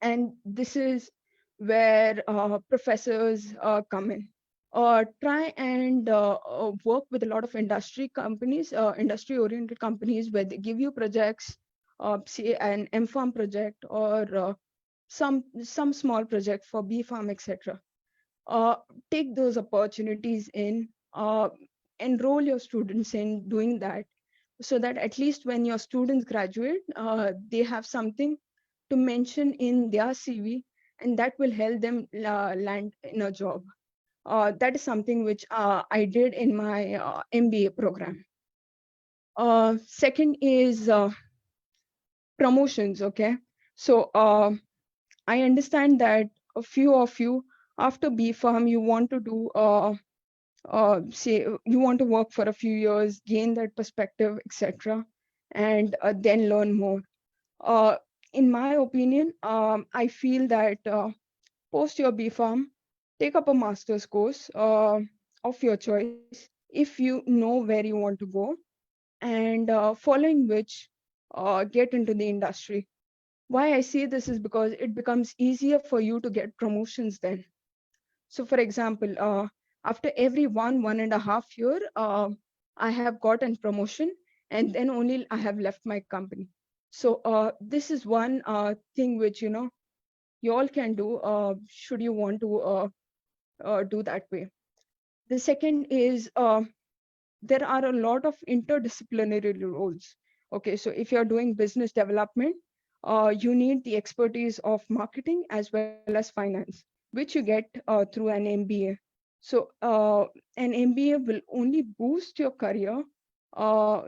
and this is where professors come in. Try and work with a lot of industry companies, industry-oriented companies, where they give you projects, say an M-Farm project or some small project for B-Farm, etc. uh, Take those opportunities in, enroll your students in doing that, so that at least when your students graduate, they have something to mention in their CV, and that will help them land in a job. That is something which I did in my MBA program. Second is promotions. Okay, so I understand that a few of you, after B Farm, you want to do say you want to work for a few years, gain that perspective, etc., and then learn more. Uh, in my opinion, I feel that post your B Farm, take up a master's course of your choice if you know where you want to go, and following which, get into the industry. Why I say this is because it becomes easier for you to get promotions then. So, for example, after every 1.5 year, I have gotten promotion, and then only I have left my company. So, this is one thing which you all can do should you want to do that way. The second is there are a lot of interdisciplinary roles. Okay, so if you're doing business development, you need the expertise of marketing as well as finance, which you get through an MBA. So an MBA will only boost your career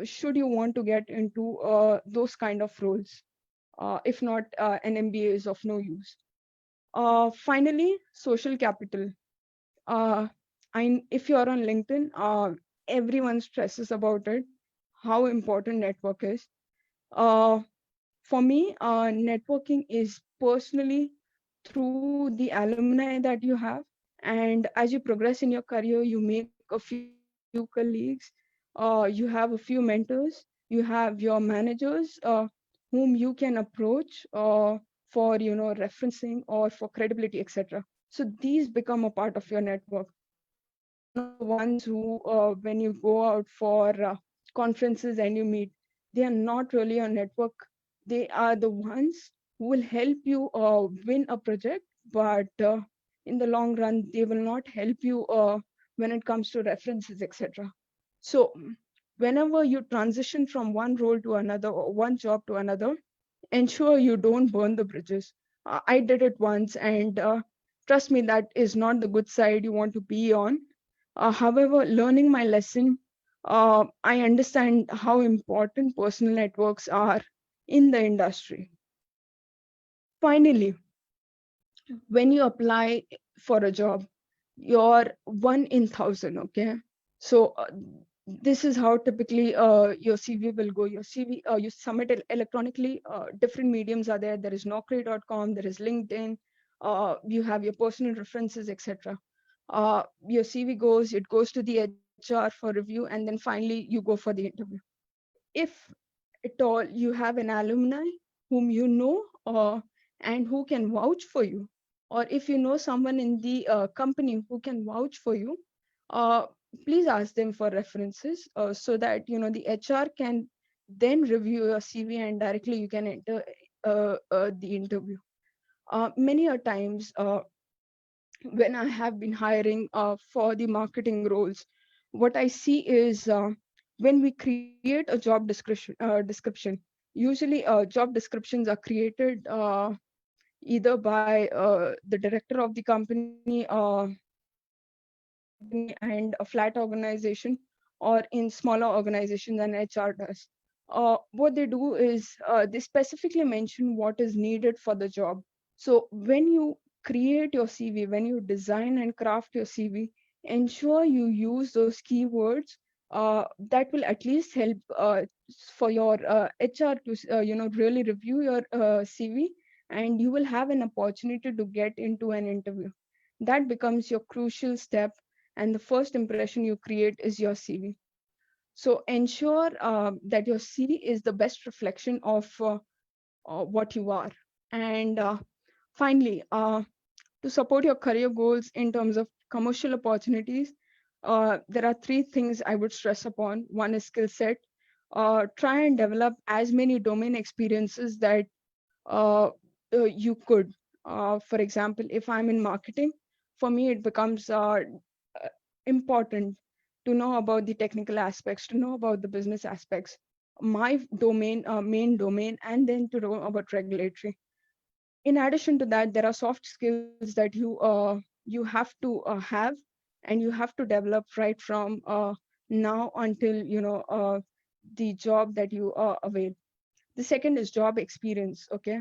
should you want to get into those kind of roles. If not, an MBA is of no use. Finally, social capital. uh, if you're on LinkedIn, everyone stresses about it, how important network is. Uh, for me, networking is personally through the alumni that you have. And as you progress in your career, you make a few colleagues, you have a few mentors, you have your managers whom you can approach for referencing or for credibility, etc. So these become a part of your network. These are not the ones who when you go out for conferences and you meet, they are not really a network. They are the ones who will help you win a project, but in the long run they will not help you when it comes to references, etc. So whenever you transition from one role to another or one job to another, ensure you don't burn the bridges. I did it once, and trust me, that is not the good side you want to be on. However, learning my lesson, I understand how important personal networks are in the industry. Finally, when you apply for a job, you're 1 in 1,000. Okay, so this is how typically your CV will go. Your CV, you submit it electronically. Different mediums are there. There is Naukri.com, there is LinkedIn. You have your personal references, etc. Your CV goes, it goes to the HR for review, and then finally you go for the interview. If at all you have an alumni whom you know and who can vouch for you, or if you know someone in the company who can vouch for you, uh, please ask them for references so that the HR can then review your CV and directly you can enter the interview. Many a times when I have been hiring for the marketing roles, what I see is when we create a job description, usually job descriptions are created either by the director of the company, and a flat organization, or in smaller organizations and HR does. What they do is they specifically mention what is needed for the job. So when you create your CV, when you design and craft your CV, ensure you use those keywords that will at least help for your HR to really review your CV, and you will have an opportunity to get into an interview. That becomes your crucial step, and the first impression you create is your CV. So ensure that your CV is the best reflection of what you are. And finally, to support your career goals in terms of commercial opportunities, there are three things I would stress upon. One is skill set. Try and develop as many domain experiences that uh, you could. For example, if I'm in marketing, for me, it becomes uh, important to know about the technical aspects, to know about the business aspects, my domain, main domain, and then to know about regulatory. In addition to that, there are soft skills that you have to have, and you have to develop right from now until the job that you avail. The second is job experience. Okay,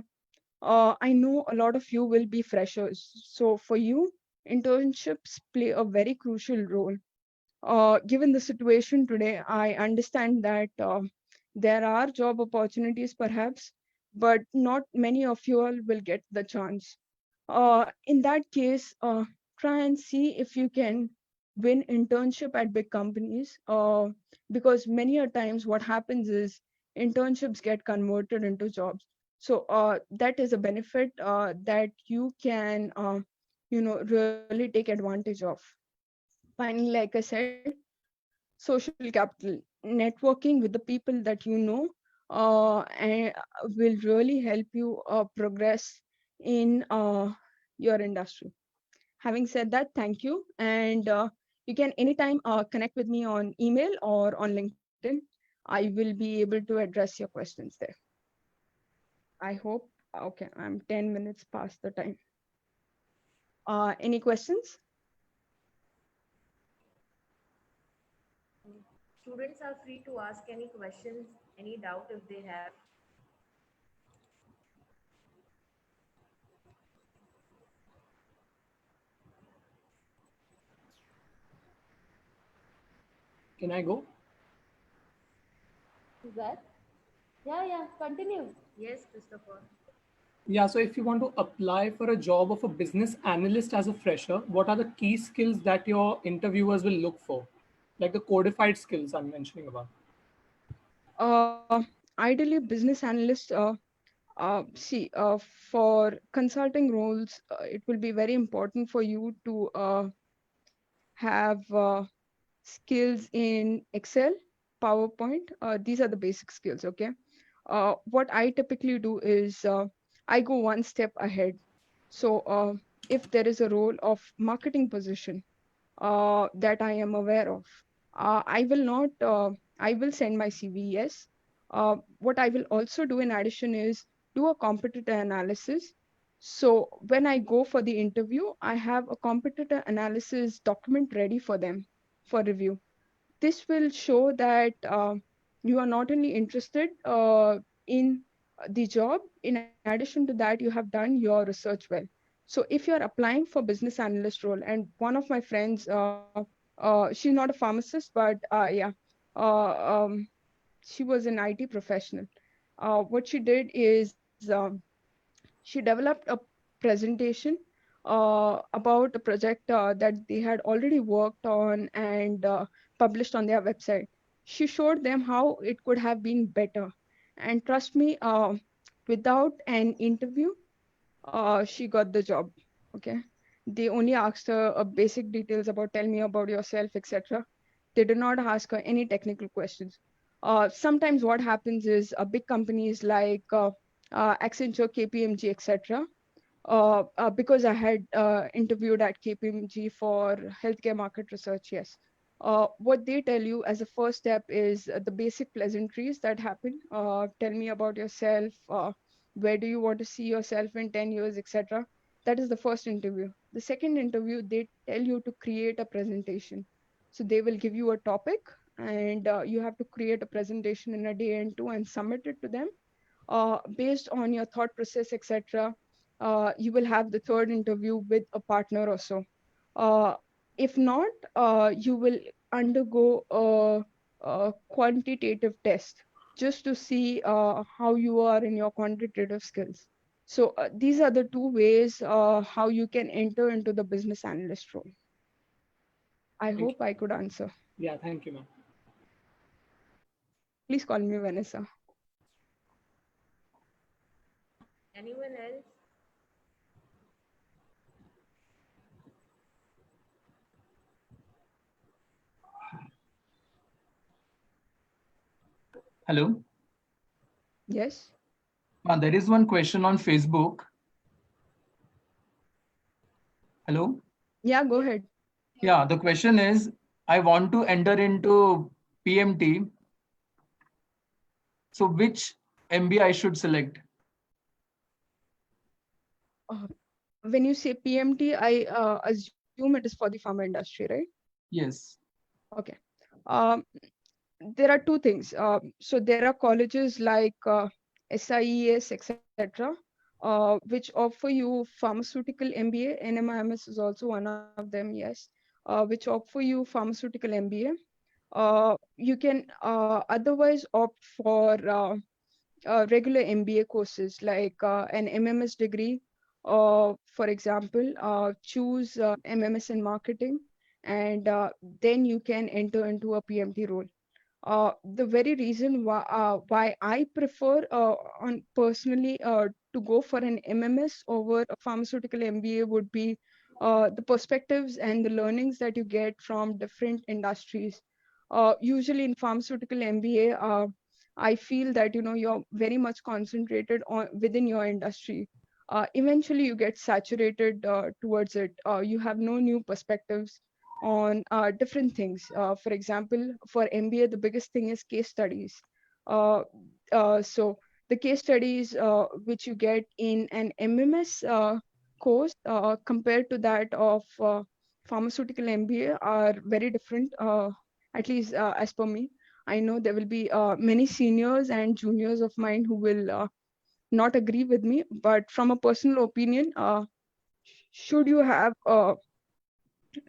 I know a lot of you will be freshers, so for you, internships play a very crucial role. Given the situation today, I understand that there are job opportunities perhaps, but not many of you all will get the chance. In that case, try and see if you can win internship at big companies, because many a times what happens is internships get converted into jobs. So that is a benefit that you can, really take advantage of. Finally, like I said, social capital, networking with the people that you know, and will really help you progress in your industry. Having said that, thank you. And you can anytime connect with me on email or on LinkedIn. I will be able to address your questions there. I hope, okay, I'm 10 minutes past the time. Any questions? Students are free to ask any questions, any doubt if they have. Can I go? Is that? Yeah, yeah, continue. Yes, Christopher. Yeah, so if you want to apply for a job of a business analyst as a fresher, what are the key skills that your interviewers will look for? Like the codified skills I'm mentioning about. Uh, Ideally, business analyst. See, for consulting roles, it will be very important for you to have skills in Excel, PowerPoint. These are the basic skills, okay? What I typically do is I go one step ahead. So if there is a role of marketing position that I am aware of, I will not, I will send my CV, yes. What I will also do in addition is do a competitor analysis. So when I go for the interview, I have a competitor analysis document ready for them for review. This will show that you are not only interested in the job, in addition to that, you have done your research well. So if you're applying for business analyst role, and one of my friends, she's not a pharmacist, but yeah, um, she was an IT professional. What she did is she developed a presentation about a project that they had already worked on and published on their website. She showed them how it could have been better. And trust me, without an interview, she got the job. Okay. They only asked her basic details about tell me about yourself, etc. They did not ask her any technical questions. Sometimes what happens is big companies like Accenture, KPMG, etc. Because I had interviewed at KPMG for healthcare market research, yes. What they tell you as a first step is the basic pleasantries that happen. Tell me about yourself. Where do you want to see yourself in 10 years, etc. That is the first interview. The second interview, they tell you to create a presentation. So they will give you a topic, and you have to create a presentation in a day and two and submit it to them. Based on your thought process, etc., you will have the third interview with a partner or so. Uh, if not, you will undergo a quantitative test just to see how you are in your quantitative skills. So these are the two ways how you can enter into the business analyst role. I Thank you. hope I could answer. Yeah, thank you, ma'am. Please call me Vanessa. Anyone else? Hello. Yes. There is one question on Facebook. Hello. Yeah, go ahead. Yeah, the question is, I want to enter into PMT. So which MBA I should select? When you say PMT, I assume it is for the pharma industry, right? Yes. Okay. Um, there are two things. So there are colleges like SIES, etc., which offer you pharmaceutical MBA. NMIMS is also one of them, yes, which offer you pharmaceutical MBA. You can otherwise opt for regular MBA courses like an MMS degree, for example, choose MMS in marketing, and then you can enter into a PMT role. The very reason why I prefer on personally to go for an MMS over a pharmaceutical MBA would be the perspectives and the learnings that you get from different industries. Usually in pharmaceutical MBA, I feel that you're very much concentrated on within your industry. Eventually, you get saturated towards it. You have no new perspectives on different things. For example, for MBA, the biggest thing is case studies. Uh, so the case studies which you get in an MMS course compared to that of pharmaceutical MBA are very different, at least as per me. I know there will be many seniors and juniors of mine who will not agree with me, but from a personal opinion, should you have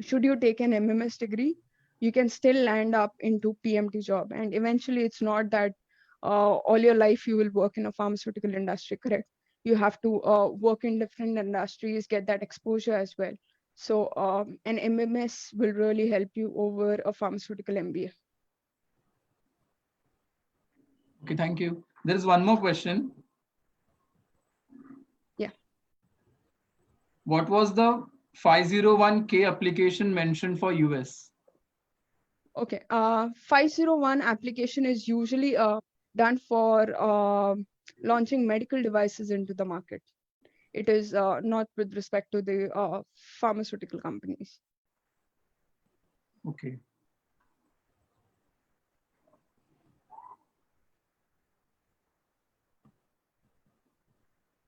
should you take an MMS degree, you can still land up into PMT job. And eventually it's not that all your life you will work in a pharmaceutical industry, correct? You have to work in different industries, get that exposure as well. So an MMS will really help you over a pharmaceutical MBA. Okay, thank you. There is one more question. Yeah. What was the 501k application mentioned for US? Okay. 501 application is usually done for launching medical devices into the market. It is not with respect to the pharmaceutical companies. Okay.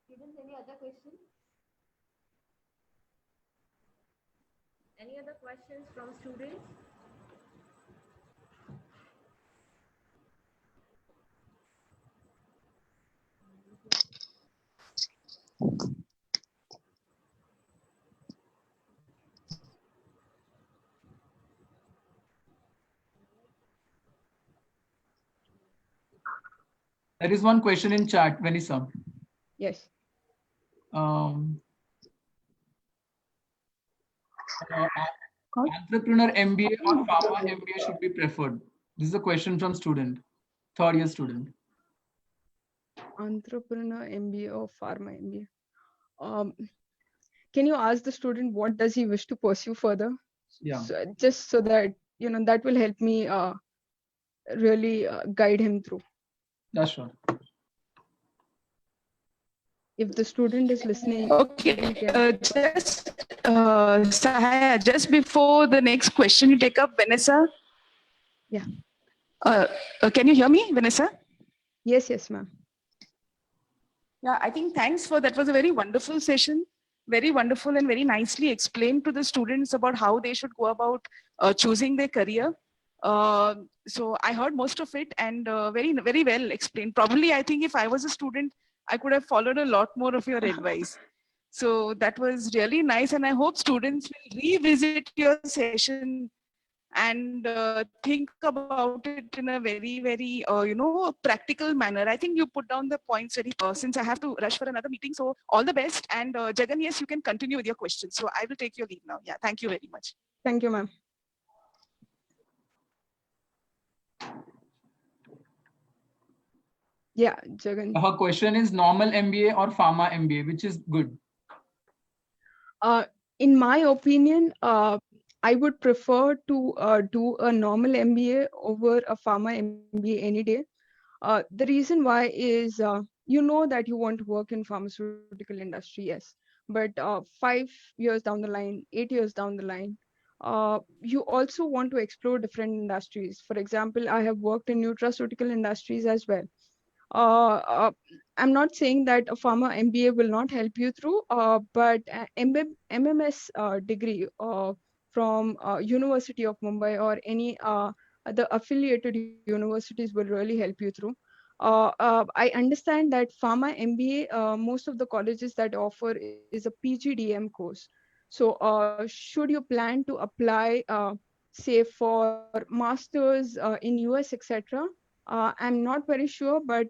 Students, any other questions? Any other questions from students? There is one question in chat, Vanessa. Yes. Um, entrepreneur MBA or pharma MBA should be preferred. This is a question from student, third year student. Entrepreneur MBA or pharma MBA. Can you ask the student what does he wish to pursue further? Yeah. So, just so that that will help me really guide him through. Yeah, sure. If the student is listening, Okay, Sahaya, just before the next question you take up, Vanessa. Yeah. Can you hear me, Vanessa? Yes, ma'am. Yeah, I think thanks for that. Was a very wonderful session. Very wonderful and very nicely explained to the students about how they should go about choosing their career. So I heard most of it and very, very well explained. Probably, I think if I was a student, I could have followed a lot more of your advice. So that was really nice. And I hope students will revisit your session and think about it in a very, very, practical manner. I think you put down the points very, since I have to rush for another meeting. So all the best. And Jagan, yes, you can continue with your questions. So I will take your leave now. Yeah, thank you very much. Thank you, ma'am. Yeah, Jagan. Her question is normal MBA or pharma MBA, which is good? In my opinion, I would prefer to do a normal MBA over a pharma MBA any day. The reason why is you know that you want to work in pharmaceutical industry, yes, but 5 years down the line, 8 years down the line, you also want to explore different industries. For example, I have worked in nutraceutical industries as well. uh, uh, I'm not saying that a pharma MBA will not help you through, but MMS degree from University of Mumbai or any other affiliated universities will really help you through. I understand that pharma MBA, most of the colleges that offer is a PGDM course. So should you plan to apply, say, for masters in US, etc.? I'm not very sure, but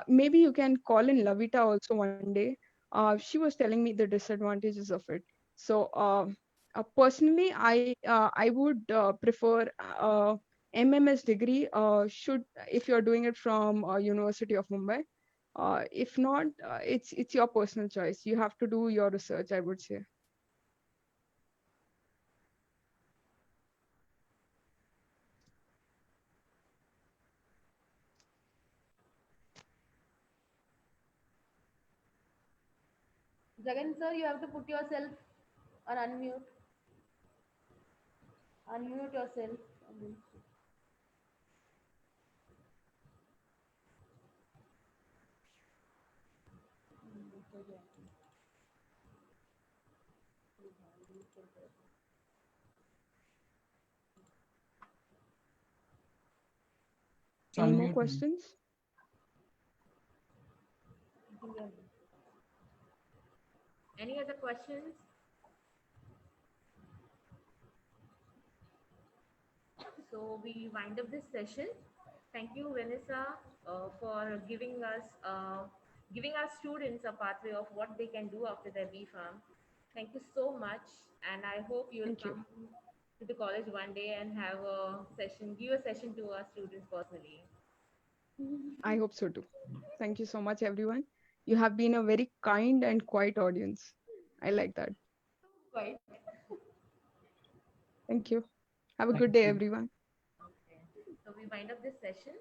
maybe you can call in Lavita also one day. She was telling me the disadvantages of it. So personally, I would prefer MMS degree. Should if you're doing it from University of Mumbai. If not, it's your personal choice. You have to do your research, I would say. Jagan sir, you have to put yourself on unmute. Unmute yourself. It's Any more unmute. questions? Any other questions? So we wind up this session. Thank you, Vanessa, for giving our students a pathway of what they can do after their BPharm. Thank you so much, and I hope you'll Thank you. come to the college one day and have a session, give a session to our students personally. I hope so too. Thank you so much, everyone. You have been a very kind and quiet audience. I like that. Right. Thank you. Have a Thank good day, you. everyone. Okay. So we wind up this session.